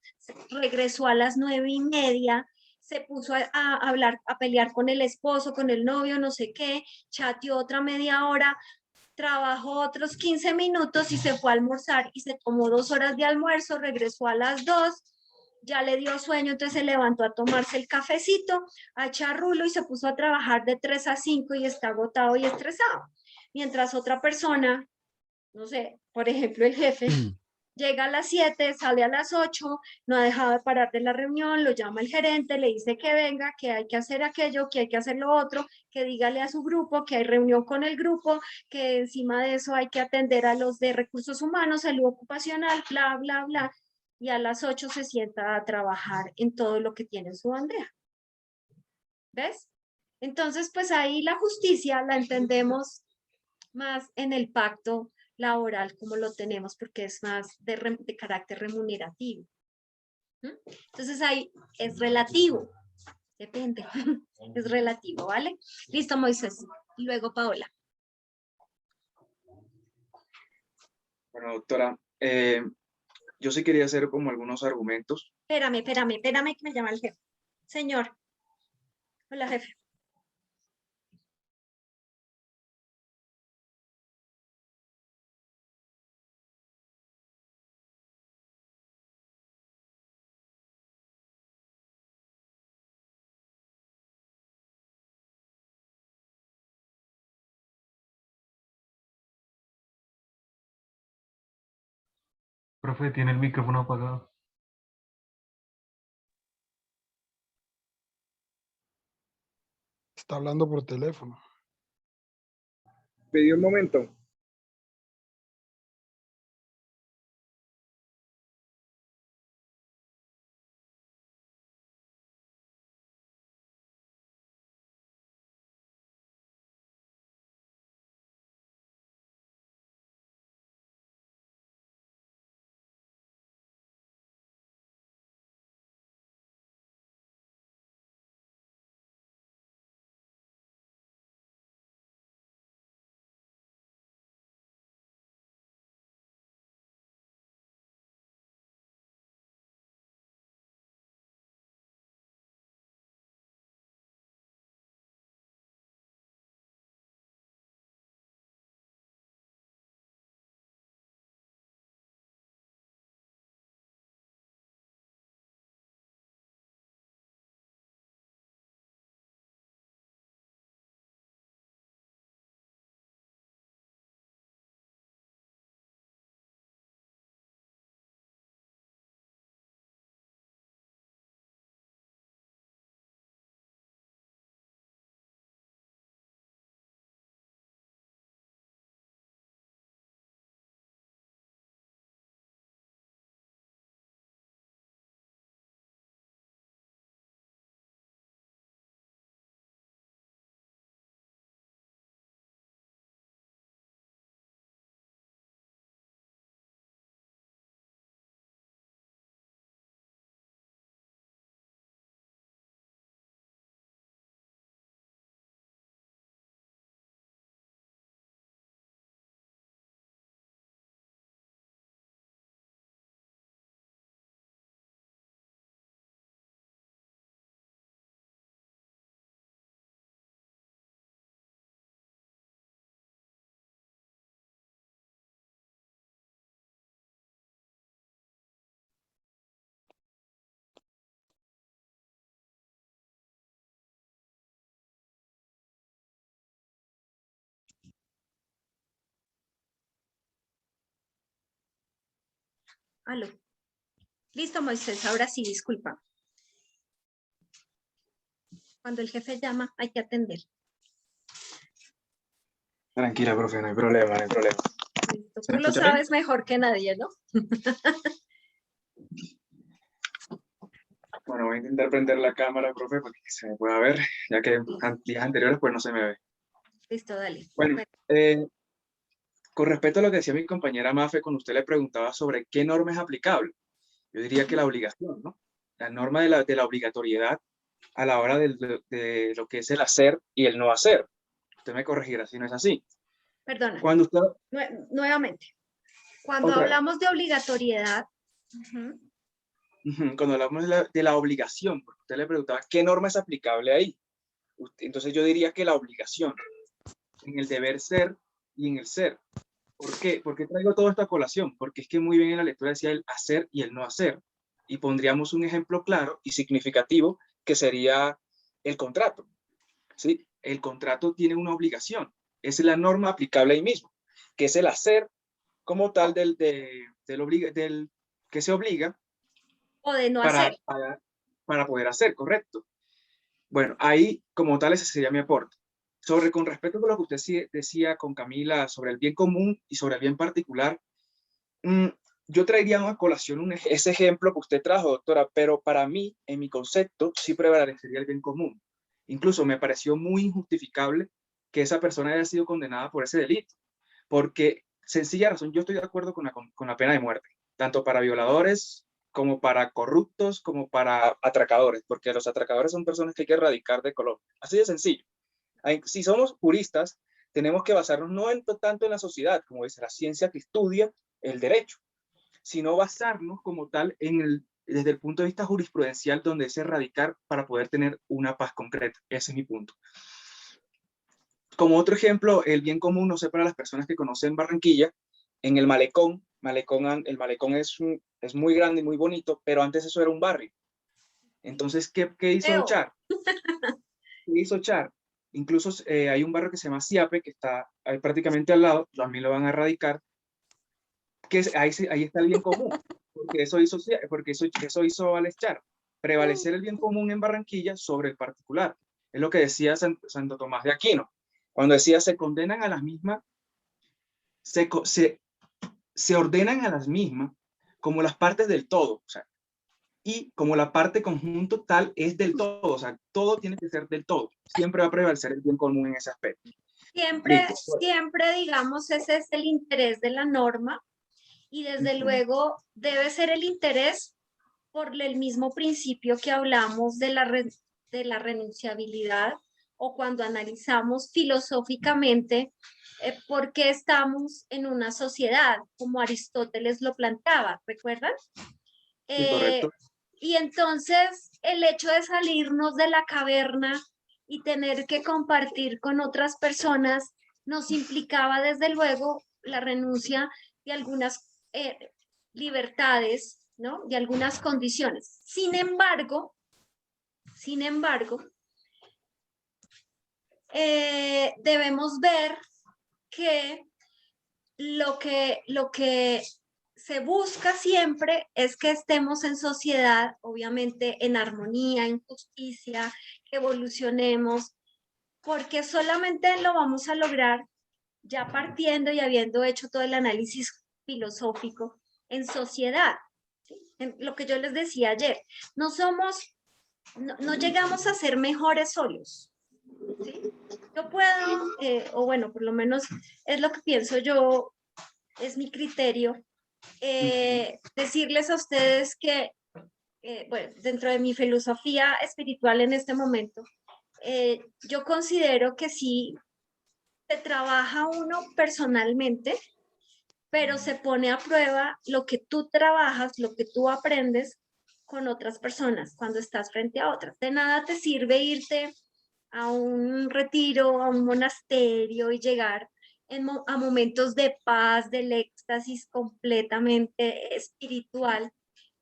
regresó a las 9:30, se puso a hablar, a pelear con el esposo, con el novio, no sé qué, chateó otra media hora, trabajó otros 15 minutos y se fue a almorzar y se tomó 2 horas de almuerzo, regresó a las 2, ya le dio sueño, entonces se levantó a tomarse el cafecito, a echar rulo y se puso a trabajar de 3 a 5 y está agotado y estresado. Mientras otra persona, no sé, por ejemplo el jefe, llega a las 7, sale a las 8, no ha dejado de parar de la reunión, lo llama el gerente, le dice que venga, que hay que hacer aquello, que hay que hacer lo otro, que dígale a su grupo, que hay reunión con el grupo, que encima de eso hay que atender a los de recursos humanos, salud ocupacional, bla, bla, bla, y a las 8 se sienta a trabajar en todo lo que tiene en su bandeja. ¿Ves? Entonces, pues ahí la justicia la entendemos más en el pacto laboral como lo tenemos, porque es más de carácter remunerativo. Entonces ahí es relativo, depende, es relativo, ¿vale? Listo, Moisés. Y luego Paola. Bueno, doctora, yo sí quería hacer como algunos argumentos. Espérame, que me llama el jefe. Señor. Hola, jefe. Profe, tiene el micrófono apagado. Está hablando por teléfono. Pedí un momento. Aló. Listo, Moisés, ahora sí, disculpa. Cuando el jefe llama, hay que atender. Tranquila, profe, no hay problema, no hay problema. Listo. ¿Se Tú me lo escucha bien? sabes mejor que nadie, ¿no? Bueno, voy a intentar prender la cámara, profe, para que se me pueda ver, ya que días anteriores pues no se me ve. Listo, dale. Bueno, con respecto a lo que decía mi compañera Mafe, cuando usted le preguntaba sobre qué norma es aplicable, yo diría que la obligación, ¿no? La norma de la obligatoriedad a la hora de lo que es el hacer y el no hacer. Usted me corregirá si no es así. Perdona. Cuando usted... Nuevamente. Cuando Otra vez. hablamos de obligatoriedad, Cuando hablamos de la obligación, porque usted le preguntaba qué norma es aplicable ahí. Entonces yo diría que la obligación, en el deber ser y en el ser. ¿Por qué? ¿Por qué traigo todo esto a colación? Porque es que muy bien en la lectura decía el hacer y el no hacer. Y pondríamos un ejemplo claro y significativo que sería el contrato. ¿Sí? El contrato tiene una obligación. Es la norma aplicable ahí mismo, que es el hacer como tal del que se obliga o de no hacer. Para poder hacer, correcto. Bueno, ahí como tal ese sería mi aporte. Con respecto a lo que usted decía con Camila sobre el bien común y sobre el bien particular, yo traería a colación ese ejemplo que usted trajo, doctora, pero para mí, en mi concepto, sí prevalecería el bien común. Incluso me pareció muy injustificable que esa persona haya sido condenada por ese delito, porque, sencilla razón, yo estoy de acuerdo con la pena de muerte, tanto para violadores como para corruptos, como para atracadores, porque los atracadores son personas que hay que erradicar de Colombia. Así de sencillo. Si somos juristas, tenemos que basarnos no tanto en la sociedad, como dice la ciencia que estudia el derecho, sino basarnos como tal desde el punto de vista jurisprudencial, donde es erradicar para poder tener una paz concreta. Ese es mi punto. Como otro ejemplo, el bien común, no sé, para las personas que conocen Barranquilla, en el malecón, el malecón es muy grande y muy bonito, pero antes eso era un barrio. Entonces, ¿qué hizo Char? ¿Qué hizo Char? Incluso hay un barrio que se llama Siape, que está ahí prácticamente al lado, también lo van a erradicar, que ahí está el bien común, porque eso hizo Alex Char, prevalecer el bien común en Barranquilla sobre el particular. Es lo que decía Santo Tomás de Aquino, cuando decía se condenan a las mismas, se ordenan a las mismas como las partes del todo, o sea, y como la parte conjunto tal es del todo, o sea, todo tiene que ser del todo, siempre va a prevalecer el bien común en ese aspecto. Siempre, Listo. siempre, digamos, ese es el interés de la norma y desde luego debe ser el interés por el mismo principio que hablamos de la renunciabilidad o cuando analizamos filosóficamente por qué estamos en una sociedad, como Aristóteles lo planteaba, ¿recuerdan? Sí, correcto. Y entonces el hecho de salirnos de la caverna y tener que compartir con otras personas nos implicaba desde luego la renuncia de algunas libertades, ¿no? De algunas condiciones. Sin embargo, debemos ver que lo que se busca siempre es que estemos en sociedad, obviamente en armonía, en justicia, que evolucionemos, porque solamente lo vamos a lograr ya partiendo y habiendo hecho todo el análisis filosófico en sociedad. ¿Sí? En lo que yo les decía ayer, no llegamos a ser mejores solos. ¿Sí? Yo puedo, o bueno, por lo menos es lo que pienso yo, es mi criterio, decirles a ustedes que, bueno, dentro de mi filosofía espiritual en este momento, yo considero que sí se trabaja uno personalmente, pero se pone a prueba lo que tú trabajas, lo que tú aprendes con otras personas cuando estás frente a otras. De nada te sirve irte a un retiro, a un monasterio y llegar a momentos de paz, del éxtasis completamente espiritual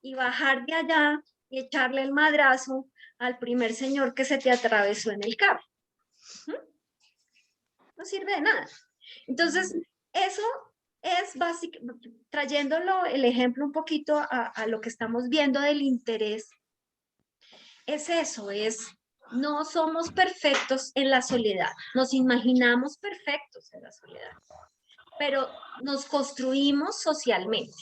y bajar de allá y echarle el madrazo al primer señor que se te atravesó en el carro. No sirve de nada. Entonces, eso es básico, trayéndolo el ejemplo un poquito a lo que estamos viendo del interés, es eso, no somos perfectos en la soledad, nos imaginamos perfectos en la soledad, pero nos construimos socialmente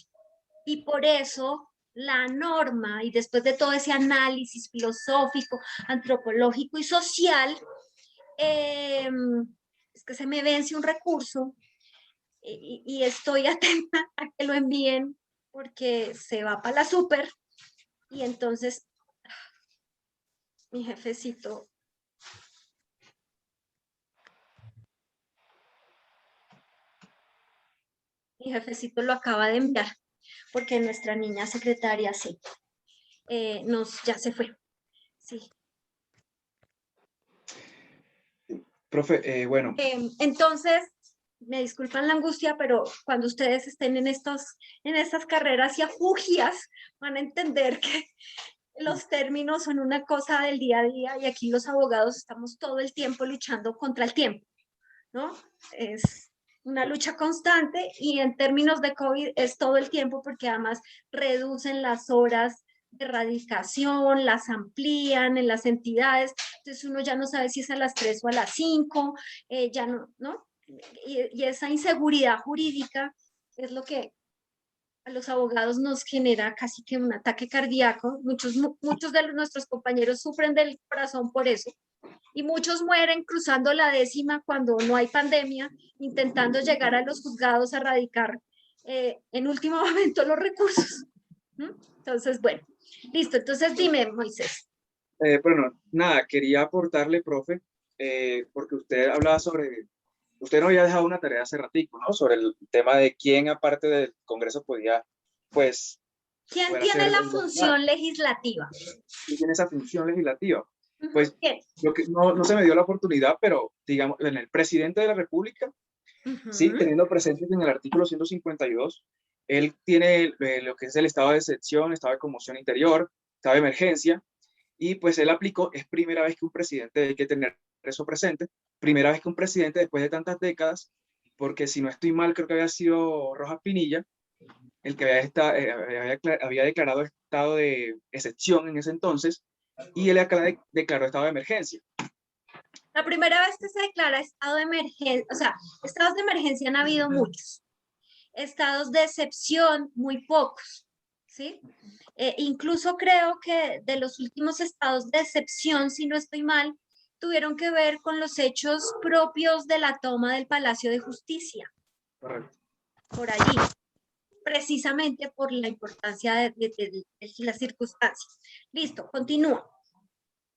y por eso la norma, y después de todo ese análisis filosófico, antropológico y social, es que se me vence un recurso y estoy atenta a que lo envíen porque se va para la súper y entonces mi jefecito lo acaba de enviar porque nuestra niña secretaria sí, ya se fue. Sí. Profe, bueno. Entonces, me disculpan la angustia, pero cuando ustedes estén en estas carreras y afugias, van a entender que los términos son una cosa del día a día y aquí los abogados estamos todo el tiempo luchando contra el tiempo, ¿no? Es una lucha constante y en términos de COVID es todo el tiempo porque además reducen las horas de radicación, las amplían en las entidades, entonces uno ya no sabe si es a las 3 o a las 5, ya ¿no? Y esa inseguridad jurídica es lo que a los abogados nos genera casi que un ataque cardíaco. Muchos de nuestros compañeros sufren del corazón por eso y muchos mueren cruzando la 10ª cuando no hay pandemia, intentando llegar a los juzgados a radicar en último momento los recursos. Entonces, bueno, listo. Entonces dime, Moisés. Bueno, nada, quería aportarle, profe, porque usted hablaba usted nos había dejado una tarea hace ratico, ¿no? Sobre el tema de quién, aparte del Congreso, podía, pues... ¿Quién tiene la función legislativa? ¿Quién tiene esa función legislativa? Pues, lo que no se me dio la oportunidad, pero, digamos, en el presidente de la República, sí, teniendo presente en el artículo 152, él tiene lo que es el estado de excepción, estado de conmoción interior, estado de emergencia, y pues él aplicó, es primera vez que un presidente, hay que tener eso presente, primera vez que un presidente después de tantas décadas, porque si no estoy mal, creo que había sido Rojas Pinilla, el que había declarado estado de excepción en ese entonces, y él declaró estado de emergencia. La primera vez que se declara estado de emergencia, o sea, estados de emergencia han habido muchos. Estados de excepción, muy pocos, ¿sí? Incluso creo que de los últimos estados de excepción, si no estoy mal, tuvieron que ver con los hechos propios de la toma del Palacio de Justicia. Correcto. Por allí, precisamente por la importancia de las circunstancias. Listo, continúa.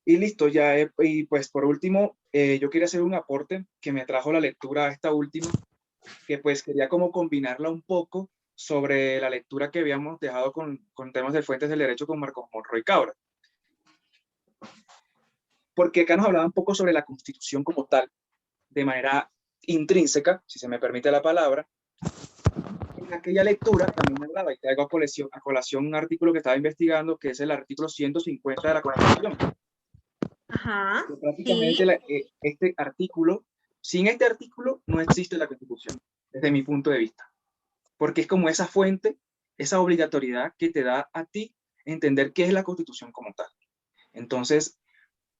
Y listo, ya, y pues por último, yo quería hacer un aporte que me trajo la lectura esta última, que pues quería como combinarla un poco sobre la lectura que habíamos dejado con temas de fuentes del derecho con Marcos Monroy Cabra. Porque acá nos hablaba un poco sobre la Constitución como tal, de manera intrínseca, si se me permite la palabra. En aquella lectura también me hablaba, y traigo a colación un artículo que estaba investigando, que es el artículo 150 de la Constitución. Ajá. Que prácticamente este artículo, sin este artículo no existe la Constitución, desde mi punto de vista. Porque es como esa fuente, esa obligatoriedad que te da a ti entender qué es la Constitución como tal. Entonces,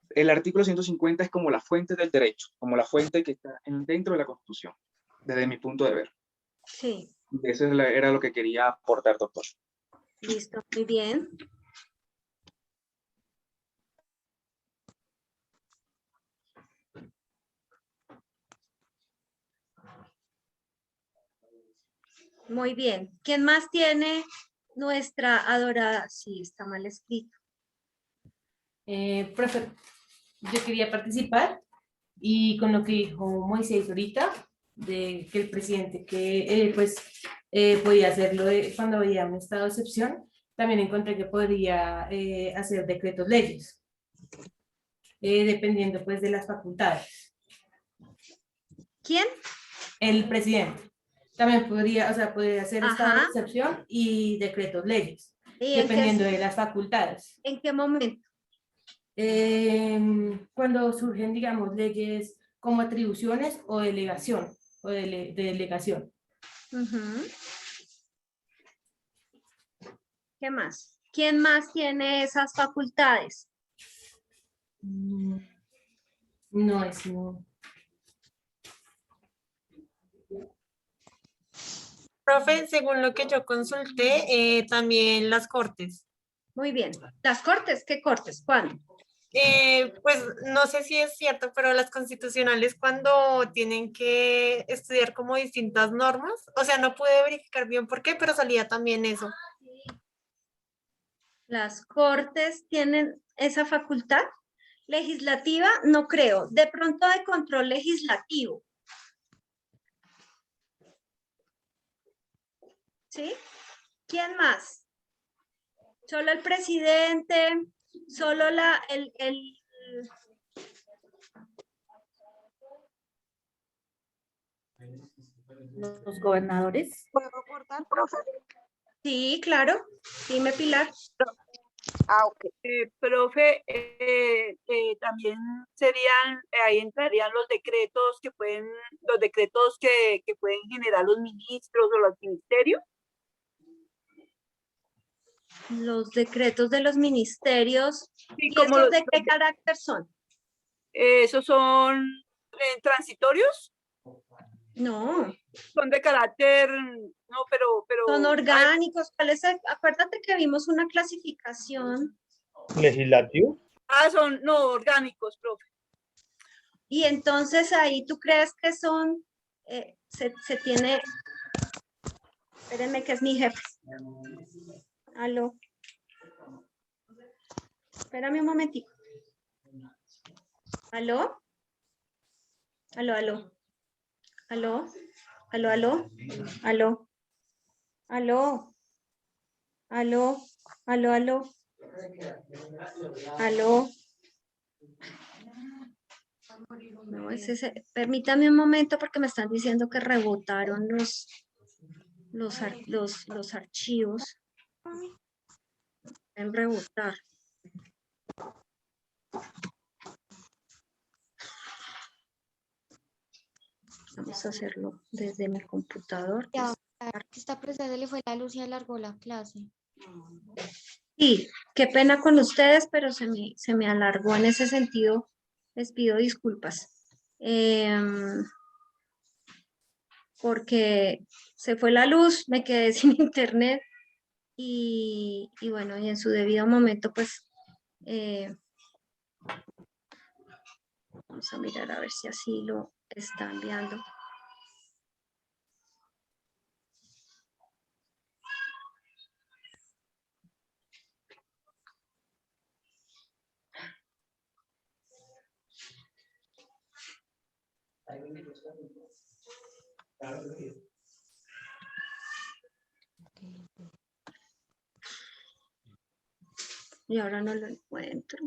el artículo 150 es como la fuente del derecho, como la fuente que está dentro de la Constitución, desde mi punto de ver. Sí. Eso era lo que quería aportar, doctor. Listo, muy bien. Muy bien. ¿Quién más tiene nuestra adorada? Sí, está mal escrito. Profe, yo quería participar y con lo que dijo Moisés ahorita, de que el presidente podía hacerlo cuando había un estado de excepción, también encontré que podría hacer decretos leyes, dependiendo pues de las facultades. ¿Quién? El presidente. También podría hacer estado de Ajá. excepción y decretos leyes, ¿Y dependiendo de las facultades. ¿En qué momento? Cuando surgen, digamos, leyes como atribuciones o delegación, o delegación. Ujú. ¿Qué más? ¿Quién más tiene esas facultades? No, es no. Profe, según lo que yo consulté, también las cortes. Muy bien. ¿Las cortes? ¿Qué cortes? ¿Cuándo? Pues no sé si es cierto, pero las constitucionales cuando tienen que estudiar como distintas normas, o sea, no pude verificar bien por qué, pero salía también eso. ¿Las cortes tienen esa facultad? Legislativa, no creo. De pronto de control legislativo. ¿Sí? ¿Quién más? Solo el presidente, solo Los gobernadores. ¿Puedo aportar, profe? Sí, claro. Dime, Pilar. Ok. Profe, también serían, ahí entrarían los decretos que pueden generar los ministros o los ministerios. Los decretos de los ministerios. Sí, ¿Y como esos de qué carácter son? ¿Esos son transitorios? No. Son de carácter, no, pero... Son orgánicos. Acuérdate que vimos una clasificación. ¿Legislativo? Son, no, orgánicos, profe. Y entonces ahí tú crees que son, se tiene, espérenme que es mi jefe. Aló. Espérame un momentico. ¿Aló? ¿Aló, aló? ¿Aló? ¿Aló, aló? ¿Aló? ¿Aló? ¿Aló? ¿Aló, aló? ¿Aló? No, permítame un momento porque me están diciendo que rebotaron los archivos. En rebotar. Vamos a hacerlo desde mi computador. Ya, artista presente se le fue la luz y alargó la clase. Sí, qué pena con ustedes, pero se me alargó en ese sentido. Les pido disculpas. Porque se fue la luz, me quedé sin internet y bueno, y en su debido momento, pues, vamos a mirar a ver si así lo está enviando. Y ahora no lo encuentro.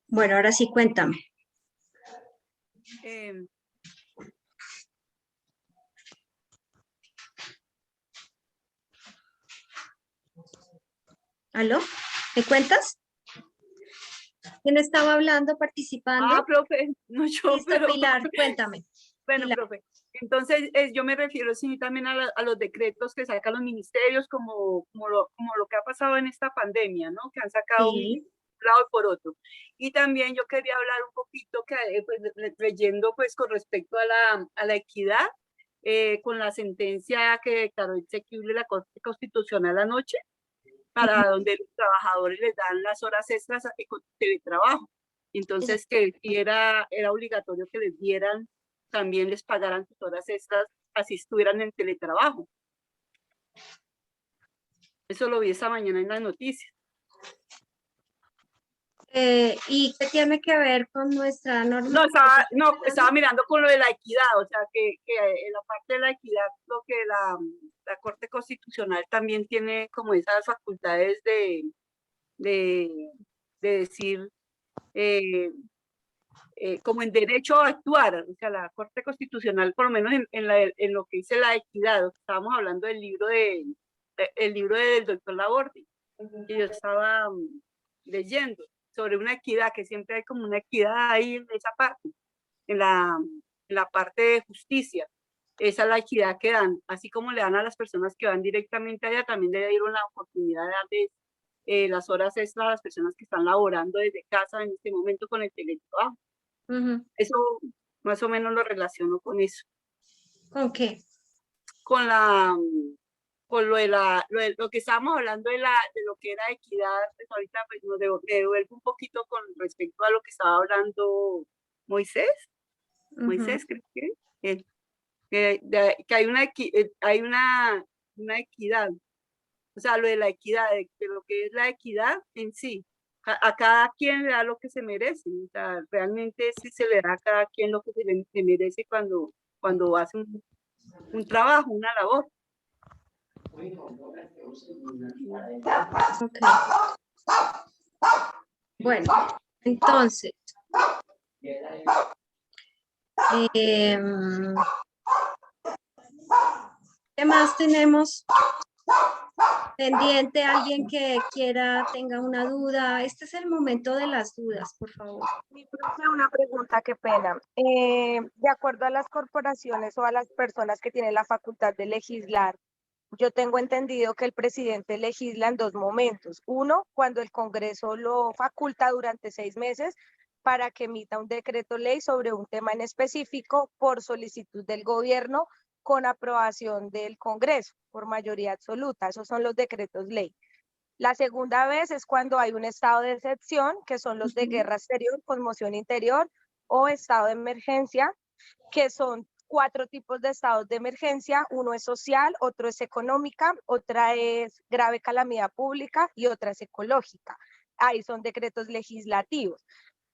Bueno, ahora sí, cuéntame. ¿Aló? ¿Me cuentas? ¿Quién estaba hablando, participando? Ah, profe, no yo, Listo, pero... Pilar, cuéntame. Bueno, Pilar. profe, entonces yo me refiero sí también a los decretos que sacan los ministerios, como lo que ha pasado en esta pandemia, ¿no? Que han sacado Sí. un lado y por otro. Y también yo quería hablar un poquito, pues, leyendo pues con respecto a la equidad, con la sentencia que declaró exequible la Corte Constitucional anoche, para donde los trabajadores les dan las horas extras con teletrabajo. Entonces, que era obligatorio que les dieran, también les pagaran sus horas extras, así estuvieran en teletrabajo. Eso lo vi esta mañana en las noticias. ¿Y qué tiene que ver con nuestra norma? No, estaba mirando con lo de la equidad, o sea, que en la parte de la equidad, lo que la Corte Constitucional también tiene como esas facultades de decir, como en derecho a actuar, o sea, la Corte Constitucional, por lo menos en lo que dice la equidad, estábamos hablando del libro el libro del doctor Laborde, que yo estaba leyendo sobre una equidad, que siempre hay como una equidad ahí en esa parte, en la parte de justicia. Esa es la equidad que dan, así como le dan a las personas que van directamente allá, también le dieron la oportunidad de darles las horas extras a las personas que están laborando desde casa en este momento con el teletrabajo. Eso más o menos lo relaciono con eso. ¿Con qué? Con lo que estábamos hablando de lo que era equidad, pues ahorita pues me devuelvo un poquito con respecto a lo que estaba hablando Moisés. Moisés, creo que hay una equidad, o sea, lo de la equidad, de lo que es la equidad en sí. A cada quien le da lo que se merece, o sea, realmente sí se le da a cada quien lo que se merece cuando hace un trabajo, una labor. Okay. Bueno, entonces, ¿qué más tenemos pendiente? ¿Alguien que tenga una duda? Este es el momento de las dudas, por favor. Mi profe, una pregunta, qué pena. De acuerdo a las corporaciones o a las personas que tienen la facultad de legislar, yo tengo entendido que el presidente legisla en dos momentos. Uno, cuando el Congreso lo faculta durante 6 meses para que emita un decreto ley sobre un tema en específico por solicitud del gobierno con aprobación del Congreso por mayoría absoluta. Esos son los decretos ley. La segunda vez es cuando hay un estado de excepción, que son los de guerra exterior, conmoción interior o estado de emergencia, que son 4 tipos de estados de emergencia. Uno es social, otro es económica, otra es grave calamidad pública y otra es ecológica. Ahí son decretos legislativos.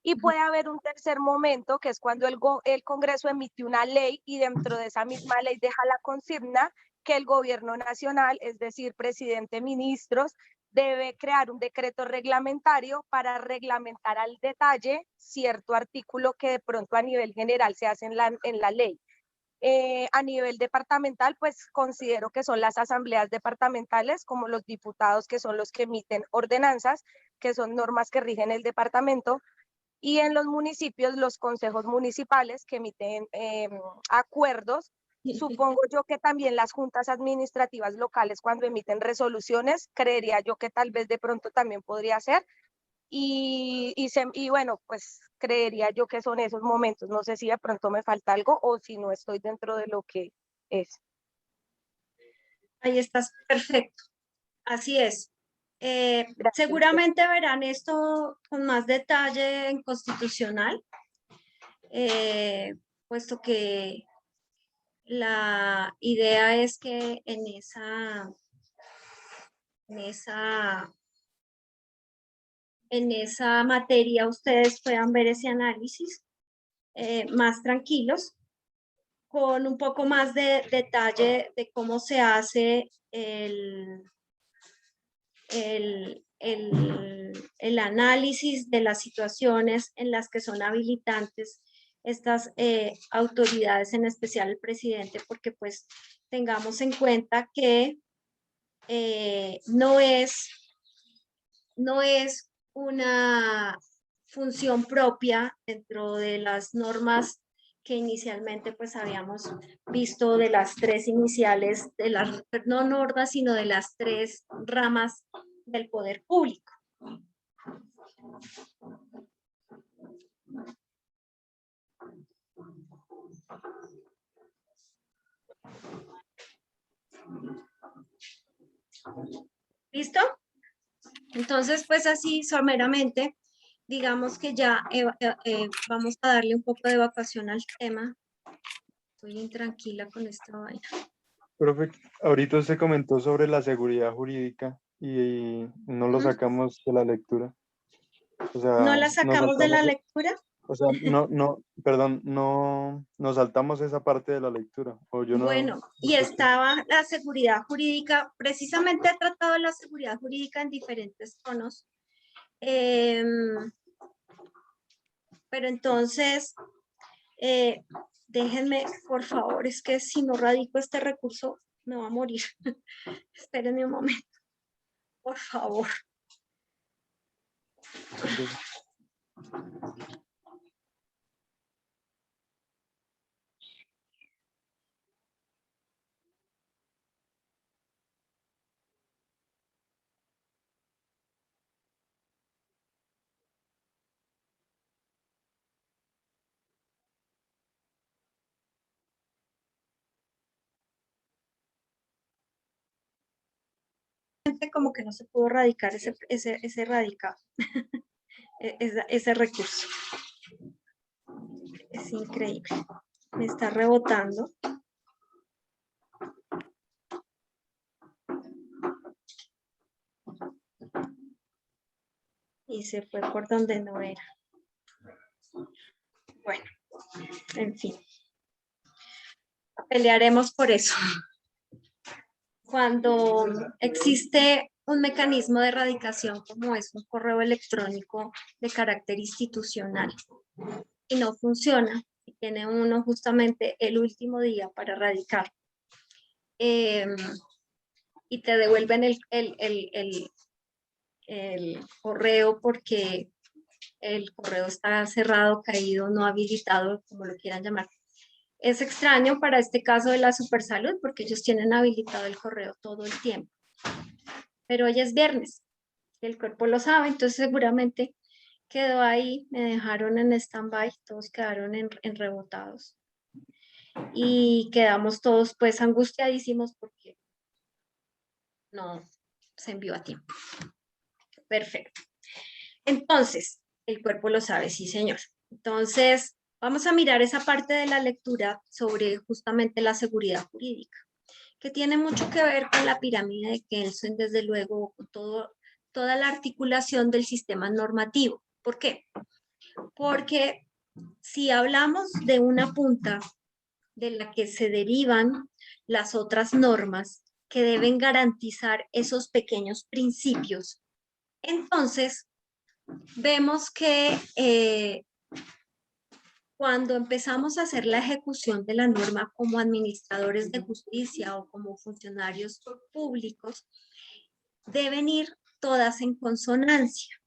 Y puede haber un tercer momento, que es cuando el Congreso emite una ley y dentro de esa misma ley deja la consigna que el gobierno nacional, es decir, presidente, ministros, debe crear un decreto reglamentario para reglamentar al detalle cierto artículo que de pronto a nivel general se hace en la ley. A nivel departamental, pues considero que son las asambleas departamentales, como los diputados, que son los que emiten ordenanzas, que son normas que rigen el departamento, y en los municipios, los consejos municipales que emiten acuerdos. Supongo yo que también las juntas administrativas locales, cuando emiten resoluciones, creería yo que tal vez de pronto también podría ser. Y bueno, pues creería yo que son esos momentos. No sé si de pronto me falta algo o si no estoy dentro de lo que es. Ahí estás, perfecto. Así es. Seguramente verán esto con más detalle en constitucional, puesto que la idea es que en esa materia ustedes puedan ver ese análisis más tranquilos, con un poco más de detalle de cómo se hace el análisis de las situaciones en las que son habilitantes estas autoridades, en especial el presidente, porque pues tengamos en cuenta que no es una función propia dentro de las normas que inicialmente pues habíamos visto, de las tres iniciales, de las, no normas, sino de las tres ramas del poder público. ¿Listo? Entonces, pues así someramente, digamos que ya vamos a darle un poco de evacuación al tema. Estoy intranquila con esta vaina. Profe, ahorita usted comentó sobre la seguridad jurídica y no lo sacamos de la lectura. O sea, ¿No la sacamos de la lectura? O sea, perdón, no nos saltamos esa parte de la lectura. O yo no, bueno, y estaba la seguridad jurídica, precisamente he tratado la seguridad jurídica en diferentes tonos. Pero entonces, déjenme, por favor, es que si no radico este recurso, me va a morir. Espérenme un momento, por favor. Como que no se pudo radicar ese radicado, ese recurso. Es increíble. Me está rebotando. Y se fue por donde no era. Bueno, en fin. Pelearemos por eso. Cuando existe un mecanismo de erradicación como es un correo electrónico de carácter institucional y no funciona, y tiene uno justamente el último día para erradicar, y te devuelven el correo porque el correo está cerrado, caído, no habilitado, como lo quieran llamar. Es extraño para este caso de la Supersalud porque ellos tienen habilitado el correo todo el tiempo. Pero hoy es viernes, el cuerpo lo sabe, entonces seguramente quedó ahí, me dejaron en stand-by, todos quedaron en rebotados. Y quedamos todos pues angustiadísimos porque no se envió a tiempo. Perfecto. Entonces, el cuerpo lo sabe, sí señor. Entonces, vamos a mirar esa parte de la lectura sobre justamente la seguridad jurídica, que tiene mucho que ver con la pirámide de Kelsen, desde luego, con toda la articulación del sistema normativo. ¿Por qué? Porque si hablamos de una punta de la que se derivan las otras normas que deben garantizar esos pequeños principios, entonces vemos que cuando empezamos a hacer la ejecución de la norma como administradores de justicia o como funcionarios públicos, deben ir todas en consonancia,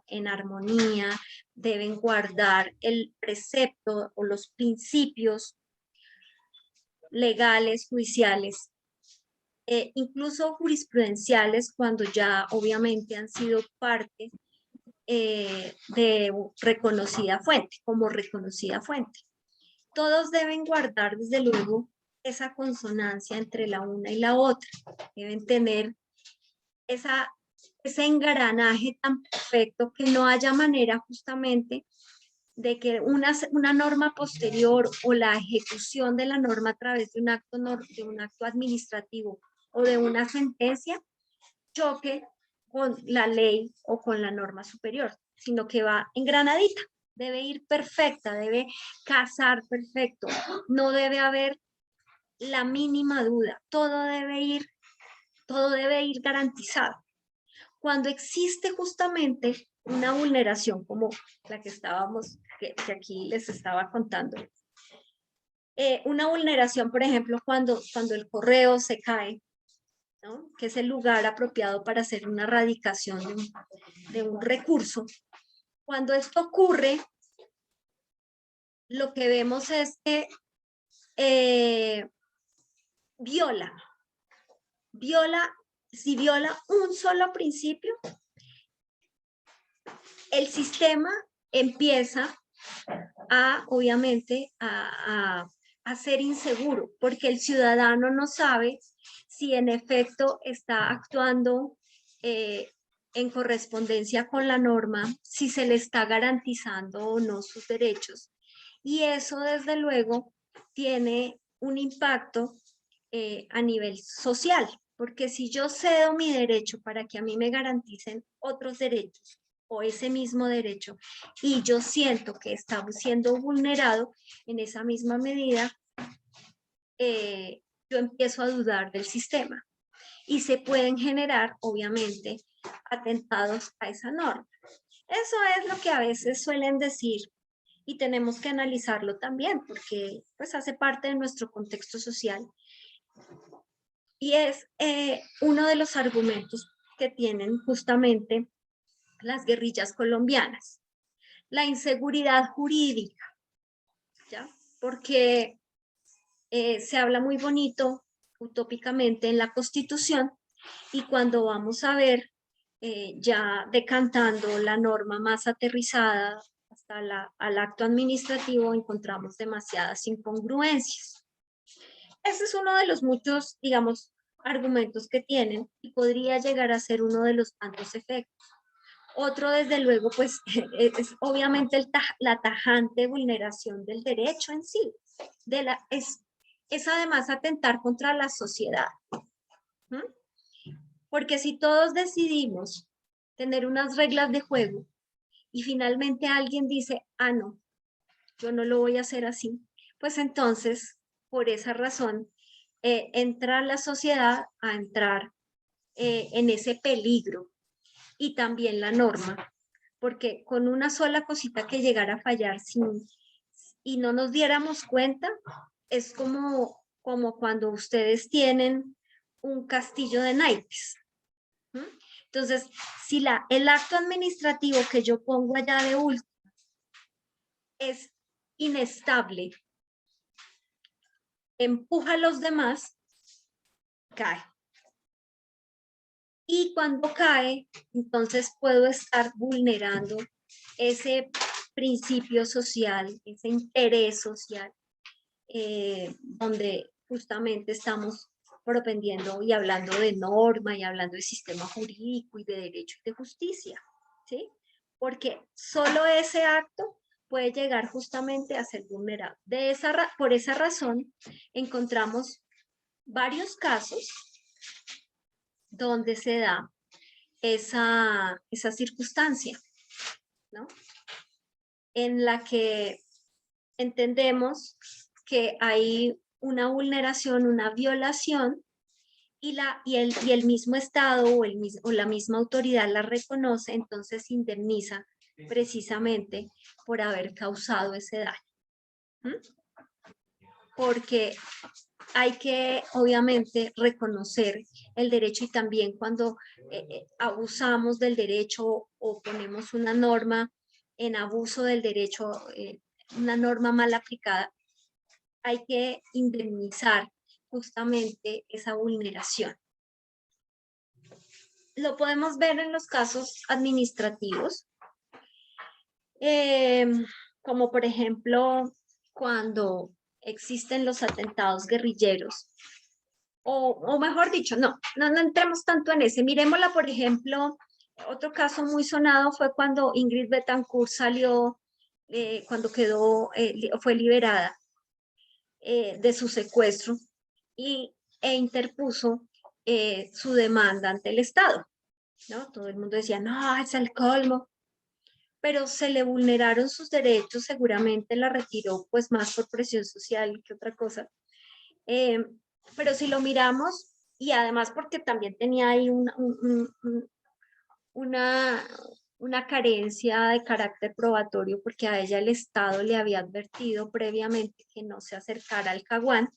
en armonía, deben guardar el precepto o los principios legales, judiciales, incluso jurisprudenciales, cuando ya obviamente han sido parte de reconocida fuente, como reconocida fuente. Todos deben guardar, desde luego, esa consonancia entre la una y la otra. Deben tener ese engranaje tan perfecto que no haya manera justamente de que una norma posterior o la ejecución de la norma a través de un acto administrativo o de una sentencia choque con la ley o con la norma superior, sino que va engranadita, debe ir perfecta, debe casar perfecto, no debe haber la mínima duda, todo debe ir garantizado. Cuando existe justamente una vulneración como la que que aquí les estaba contando, una vulneración, por ejemplo, cuando el correo se cae, ¿no? Que es el lugar apropiado para hacer una radicación de un recurso. Cuando esto ocurre, lo que vemos es que si viola un solo principio, el sistema empieza obviamente, a ser inseguro, porque el ciudadano no sabe si en efecto está actuando en correspondencia con la norma, si se le está garantizando o no sus derechos. Y eso, desde luego, tiene un impacto a nivel social, porque si yo cedo mi derecho para que a mí me garanticen otros derechos, o ese mismo derecho, y yo siento que está siendo vulnerado, en esa misma medida, yo empiezo a dudar del sistema. Y se pueden generar, obviamente, atentados a esa norma. Eso es lo que a veces suelen decir, y tenemos que analizarlo también, porque pues hace parte de nuestro contexto social. Y es uno de los argumentos que tienen justamente las guerrillas colombianas, la inseguridad jurídica, ¿ya? Porque se habla muy bonito, utópicamente, en la Constitución, y cuando vamos a ver, ya decantando la norma más aterrizada hasta al acto administrativo, encontramos demasiadas incongruencias. Ese es uno de los muchos, digamos, argumentos que tienen, y podría llegar a ser uno de los tantos efectos. Otro, desde luego, pues, es obviamente la tajante vulneración del derecho en sí. Es además atentar contra la sociedad. ¿Mm? Porque si todos decidimos tener unas reglas de juego y finalmente alguien dice, ah, no, yo no lo voy a hacer así, pues entonces, por esa razón, entra la sociedad a entrar en ese peligro. Y también la norma, porque con una sola cosita que llegara a fallar y no nos diéramos cuenta, es como cuando ustedes tienen un castillo de naipes. ¿Mm? Entonces, si el acto administrativo que yo pongo allá de último es inestable, empuja a los demás, cae. Y cuando cae, entonces puedo estar vulnerando ese principio social, ese interés social, donde justamente estamos propendiendo y hablando de norma y hablando de sistema jurídico y de derecho y de justicia, ¿sí? Porque solo ese acto puede llegar justamente a ser vulnerable. Por esa razón, encontramos varios casos donde se da esa circunstancia, ¿no? En la que entendemos que hay una vulneración, una violación, y el mismo Estado o la misma autoridad la reconoce, entonces indemniza precisamente por haber causado ese daño. Porque hay que, obviamente, reconocer el derecho y también cuando abusamos del derecho o ponemos una norma en abuso del derecho, una norma mal aplicada, hay que indemnizar justamente esa vulneración. Lo podemos ver en los casos administrativos, como por ejemplo cuando existen los atentados guerrilleros, o mejor dicho, no entremos tanto en ese. Miremosla, por ejemplo, otro caso muy sonado fue cuando Ingrid Betancourt salió, cuando fue liberada de su secuestro e interpuso su demanda ante el Estado, ¿no? Todo el mundo decía, no, es el colmo. Pero se le vulneraron sus derechos, seguramente la retiró pues más por presión social que otra cosa. Pero si lo miramos, y además porque también tenía ahí una carencia de carácter probatorio, porque a ella el Estado le había advertido previamente que no se acercara al Caguán,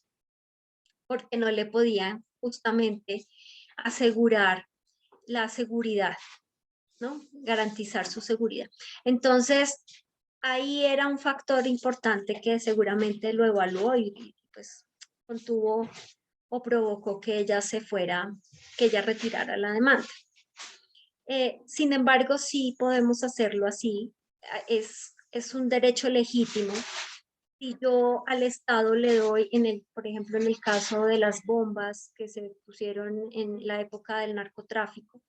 porque no le podían justamente asegurar la seguridad, ¿no? Garantizar su seguridad. Entonces, ahí era un factor importante que seguramente lo evaluó y pues contuvo o provocó que ella se fuera, que ella retirara la demanda. Sin embargo, sí podemos hacerlo así. Es un derecho legítimo. Si yo al Estado le doy, por ejemplo, en el caso de las bombas que se pusieron en la época del narcotráfico,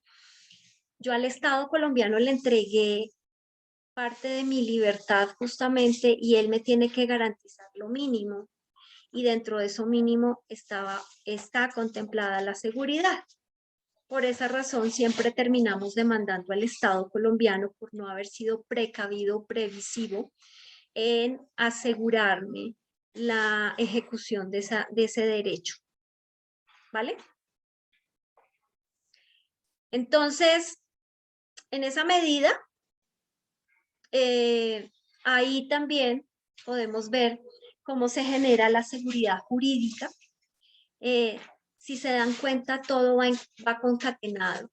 yo al Estado colombiano le entregué parte de mi libertad justamente y él me tiene que garantizar lo mínimo. Y dentro de eso mínimo está contemplada la seguridad. Por esa razón siempre terminamos demandando al Estado colombiano por no haber sido precavido o previsivo en asegurarme la ejecución de ese derecho. ¿Vale? Entonces, en esa medida, ahí también podemos ver cómo se genera la seguridad jurídica. Si se dan cuenta, todo va concatenado.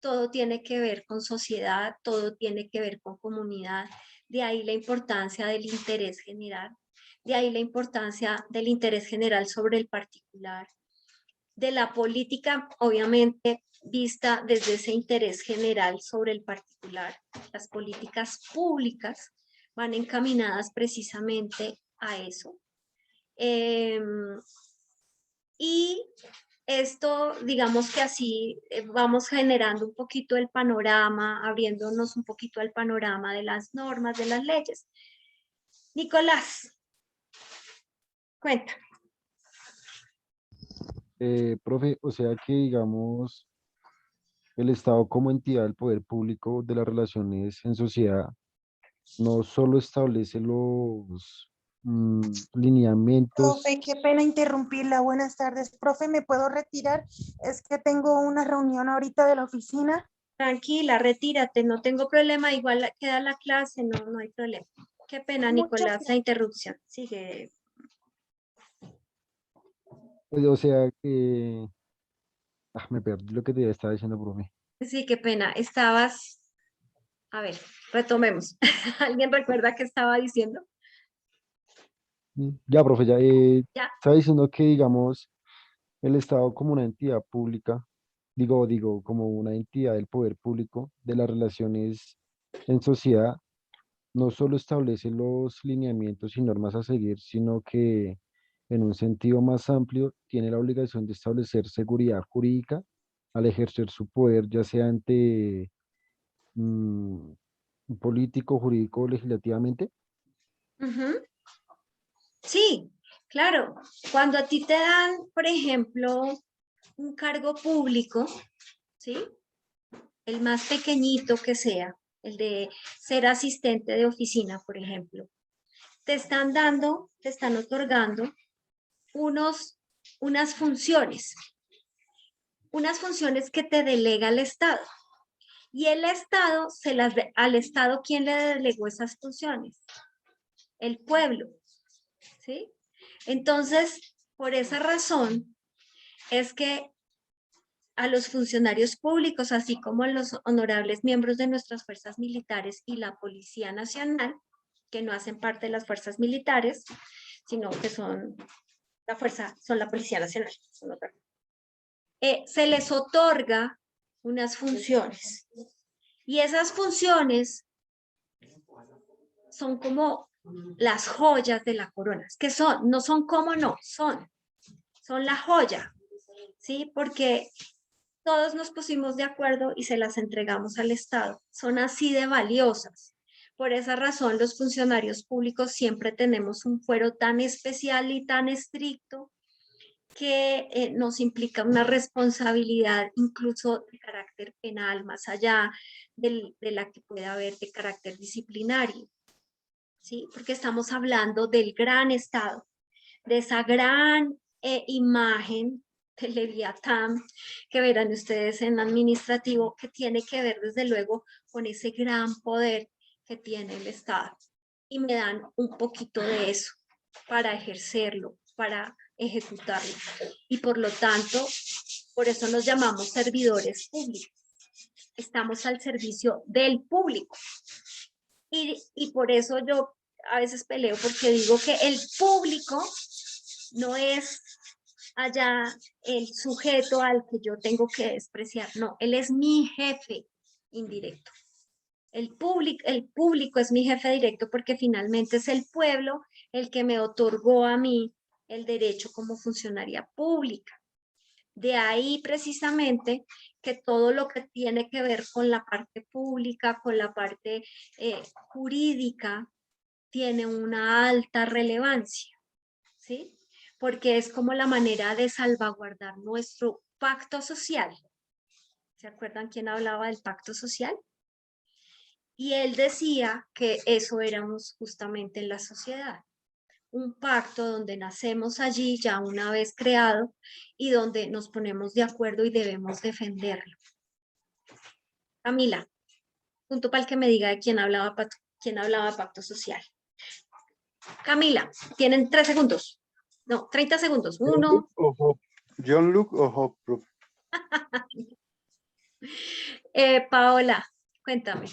Todo tiene que ver con sociedad, todo tiene que ver con comunidad. De ahí la importancia del interés general. De ahí la importancia del interés general sobre el particular. De la política, obviamente, vista desde ese interés general sobre el particular. Las políticas públicas van encaminadas precisamente a eso. Y esto, digamos que así vamos generando un poquito el panorama, abriéndonos un poquito al panorama de las normas, de las leyes. Nicolás, cuenta. Profe, o sea que digamos, el Estado como entidad del poder público de las relaciones en sociedad no solo establece los lineamientos. Profe, qué pena interrumpirla. Buenas tardes. Profe, ¿me puedo retirar? Es que tengo una reunión ahorita de la oficina. Tranquila, retírate, no tengo problema, igual queda la clase, no hay problema. Qué pena, Nicolás, la interrupción. Sigue. Pues, o sea que... me perdí lo que te estaba diciendo, profe. Sí, qué pena. Estabas... A ver, retomemos. ¿Alguien recuerda qué estaba diciendo? Ya, profe, ya, Ya. estaba diciendo que, digamos, el Estado como una entidad pública, digo, como una entidad del poder público de las relaciones en sociedad, no solo establece los lineamientos y normas a seguir, sino que en un sentido más amplio tiene la obligación de establecer seguridad jurídica al ejercer su poder, ya sea ante político, jurídico o legislativamente. Sí, claro. Cuando a ti te dan, por ejemplo, un cargo público, ¿sí? El más pequeñito que sea, el de ser asistente de oficina, por ejemplo, te están otorgando unas funciones que te delega el Estado. Y el Estado, al Estado, ¿quién le delegó esas funciones? El pueblo, ¿sí? Entonces, por esa razón, es que a los funcionarios públicos, así como a los honorables miembros de nuestras fuerzas militares y la Policía Nacional, que no hacen parte de las fuerzas militares, sino que son la Policía Nacional, son otra. Se les otorga unas funciones. Y esas funciones son como las joyas de la corona. Que son, no son como no, son la joya, ¿sí? Porque todos nos pusimos de acuerdo y se las entregamos al Estado. Son así de valiosas. Por esa razón, los funcionarios públicos siempre tenemos un fuero tan especial y tan estricto que nos implica una responsabilidad incluso de carácter penal, más allá de la que pueda haber de carácter disciplinario, ¿sí? Porque estamos hablando del gran Estado, de esa gran imagen del Leviatán que verán ustedes en administrativo, que tiene que ver desde luego con ese gran poder que tiene el Estado. Y me dan un poquito de eso para ejercerlo, para ejecutarlo. Y por lo tanto, por eso nos llamamos servidores públicos. Estamos al servicio del público. Y por eso yo a veces peleo, porque digo que el público no es allá el sujeto al que yo tengo que despreciar, no, él es mi jefe indirecto. El público es mi jefe directo porque finalmente es el pueblo el que me otorgó a mí el derecho como funcionaria pública. De ahí precisamente que todo lo que tiene que ver con la parte pública, con la parte jurídica, tiene una alta relevancia, ¿sí? Porque es como la manera de salvaguardar nuestro pacto social. ¿Se acuerdan quién hablaba del pacto social? Y él decía que eso éramos justamente en la sociedad. Un pacto donde nacemos allí ya una vez creado y donde nos ponemos de acuerdo y debemos defenderlo. Camila, punto para el que me diga de quién hablaba pacto social. Camila, tienen 3 segundos. No, 30 segundos. 1. John Luke o Hope, profe. Paola, cuéntame.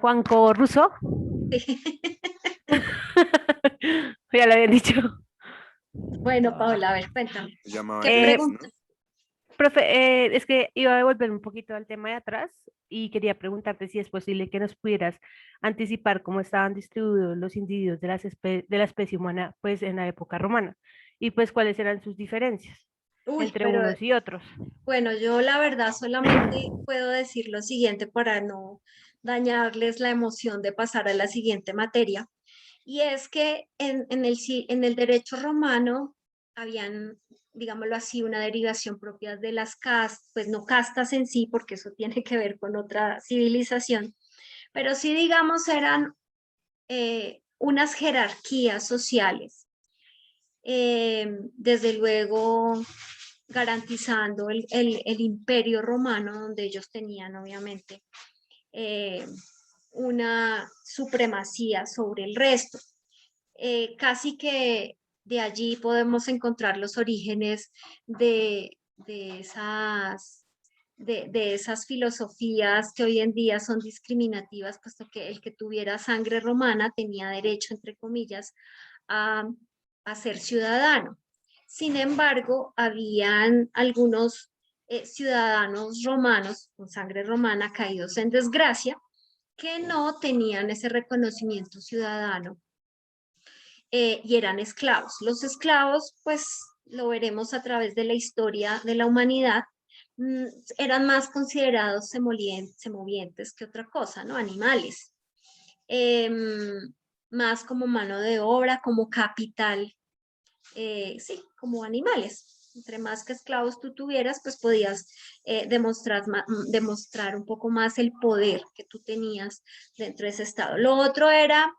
Juanco Russo. Ya lo habían dicho. Bueno, Paola, a ver, cuéntame. ¿Qué pregunta? Profe, es que iba a devolver un poquito al tema de atrás y quería preguntarte si es posible que nos pudieras anticipar cómo estaban distribuidos los individuos de la especie humana pues en la época romana y pues cuáles eran sus diferencias entre unos y otros. Bueno, yo la verdad solamente puedo decir lo siguiente para no dañarles la emoción de pasar a la siguiente materia. Y es que en el derecho romano habían, digámoslo así, una derivación propia de las castas, pues no castas en sí, porque eso tiene que ver con otra civilización, pero sí, digamos, eran unas jerarquías sociales. Desde luego garantizando el imperio romano, donde ellos tenían obviamente una supremacía sobre el resto. Casi que de allí podemos encontrar los orígenes de esas filosofías que hoy en día son discriminativas, puesto que el que tuviera sangre romana tenía derecho, entre comillas, a ser ciudadano. Sin embargo, habían algunos ciudadanos romanos con sangre romana caídos en desgracia que no tenían ese reconocimiento ciudadano y eran esclavos. Los esclavos, pues lo veremos a través de la historia de la humanidad, eran más considerados semovientes que otra cosa, ¿no? Animales. Más como mano de obra, como capital, sí, como animales. Entre más que esclavos tú tuvieras, pues podías demostrar un poco más el poder que tú tenías dentro de ese estado. Lo otro era,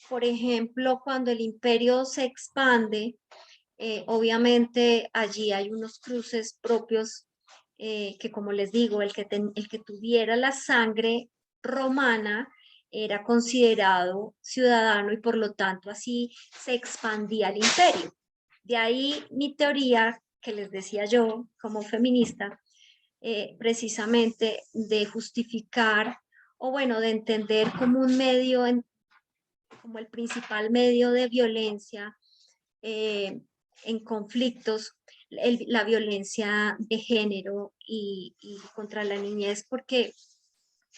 por ejemplo, cuando el imperio se expande, obviamente allí hay unos cruces propios que como les digo, el que tuviera la sangre romana era considerado ciudadano y por lo tanto así se expandía el imperio. De ahí mi teoría que les decía yo como feminista, precisamente de justificar o bueno, de entender como un medio, como el principal medio de violencia en conflictos, la violencia de género y contra la niñez, porque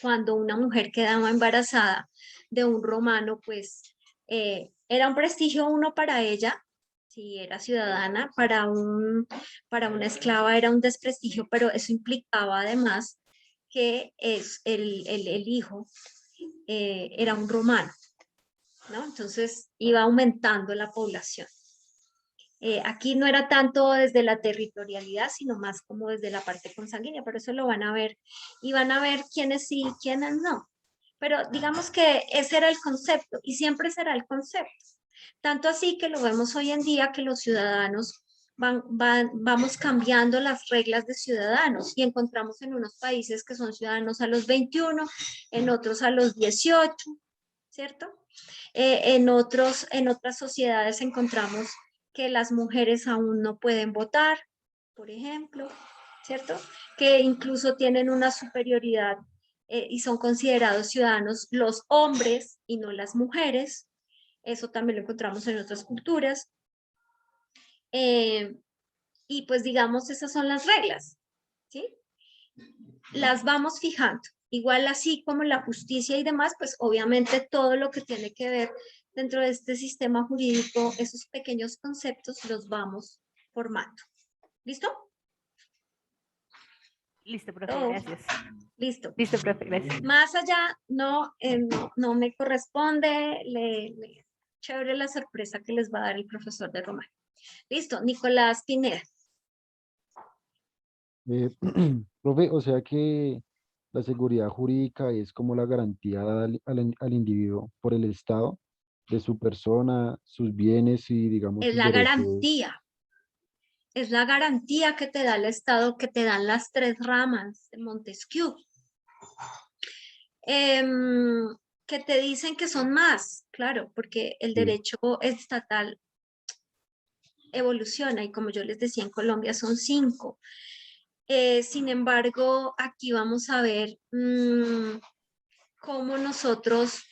cuando una mujer quedaba embarazada de un romano, pues era un prestigio uno para ella, si era ciudadana, para una esclava era un desprestigio, pero eso implicaba además que el hijo era un romano, ¿no? Entonces iba aumentando la población. Aquí no era tanto desde la territorialidad, sino más como desde la parte consanguínea, pero eso lo van a ver y van a ver quiénes sí y quiénes no. Pero digamos que ese era el concepto y siempre será el concepto. Tanto así que lo vemos hoy en día que los ciudadanos vamos cambiando las reglas de ciudadanos y encontramos en unos países que son ciudadanos a los 21, en otros a los 18, ¿cierto? En otras sociedades encontramos que las mujeres aún no pueden votar, por ejemplo, ¿cierto? Que incluso tienen una superioridad y son considerados ciudadanos los hombres y no las mujeres. Eso también lo encontramos en otras culturas. Y pues digamos, esas son las reglas, ¿sí? Las vamos fijando. Igual así como la justicia y demás, pues obviamente todo lo que tiene que ver dentro de este sistema jurídico, esos pequeños conceptos los vamos formando. ¿Listo? Listo, profe, Todo. gracias. Listo. Listo, profe, gracias. Más allá, no me corresponde, chévere la sorpresa que les va a dar el profesor de Romano. Listo, Nicolás Pineda. Profe, o sea que la seguridad jurídica es como la garantía dada al individuo por el Estado de su persona, sus bienes y, digamos, Es sus la derechos. garantía. Es la garantía que te da el Estado, que te dan las 3 ramas de Montesquieu. Que te dicen que son más, claro, porque el derecho estatal evoluciona y como yo les decía, en Colombia son 5. Sin embargo, aquí vamos a ver cómo nosotros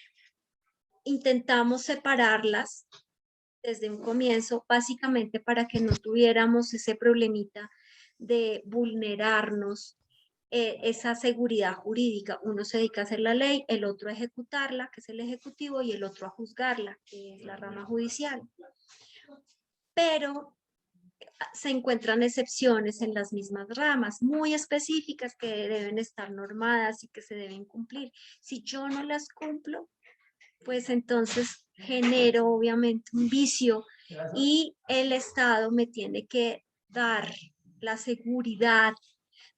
intentamos separarlas desde un comienzo, básicamente para que no tuviéramos ese problemita de vulnerarnos esa seguridad jurídica. Uno se dedica a hacer la ley, el otro a ejecutarla, que es el ejecutivo, y el otro a juzgarla, que es la rama judicial. Pero se encuentran excepciones en las mismas ramas, muy específicas que deben estar normadas y que se deben cumplir. Si yo no las cumplo, pues entonces genero obviamente un vicio y el Estado me tiene que dar la seguridad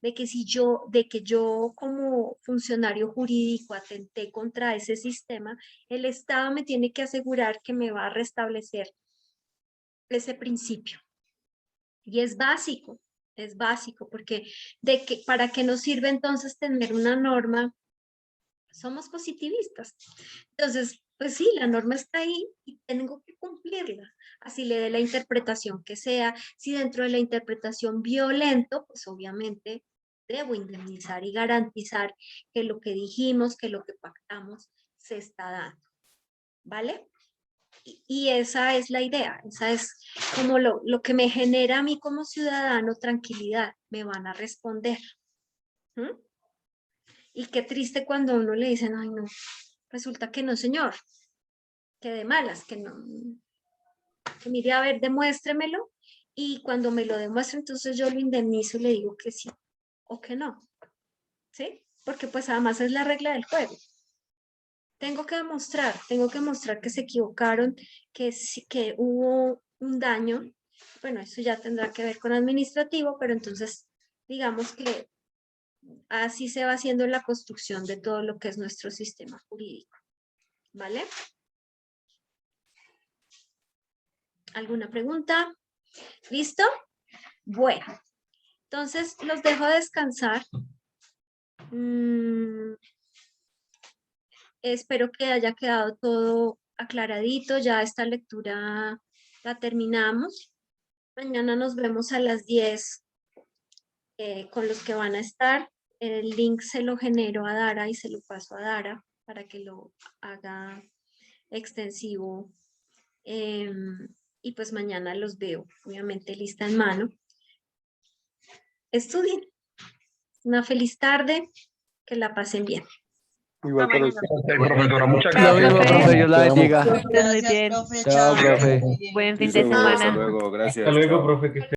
de que yo como funcionario jurídico atenté contra ese sistema, el Estado me tiene que asegurar que me va a restablecer ese principio. Y es básico, porque ¿para qué nos sirve entonces tener una norma? Somos positivistas. Entonces, pues sí, la norma está ahí y tengo que cumplirla. Así le dé la interpretación que sea. Si dentro de la interpretación violento, pues obviamente debo indemnizar y garantizar que lo que dijimos, que lo que pactamos, se está dando. ¿Vale? Y esa es la idea, esa es como lo que me genera a mí como ciudadano tranquilidad. Me van a responder. ¿Mm? Y qué triste cuando a uno le dicen, ay no, resulta que no, señor, que de malas, que no, que mire, a ver, demuéstremelo, y cuando me lo demuestre, entonces yo lo indemnizo y le digo que sí o que no, ¿sí? Porque pues además es la regla del juego. Tengo que demostrar que se equivocaron, que hubo un daño. Bueno, eso ya tendrá que ver con administrativo, pero entonces digamos que así se va haciendo la construcción de todo lo que es nuestro sistema jurídico. ¿Vale? ¿Alguna pregunta? ¿Listo? Bueno, Entonces, los dejo descansar. Espero que haya quedado todo aclaradito. Ya esta lectura la terminamos. Mañana nos vemos a las 10 con los que van a estar. El link se lo genero a Dara y se lo paso a Dara para que lo haga extensivo. Y pues mañana los veo, obviamente lista en mano. Estudien. Una feliz tarde. Que la pasen bien. Igual para usted. Profesora, muchas Lo mismo, gracias. profe, Dios la bendiga. Muy bien. Chao, profe. Buen fin Listo, de hasta semana. luego, gracias. Hasta luego, chao. profe. Que esté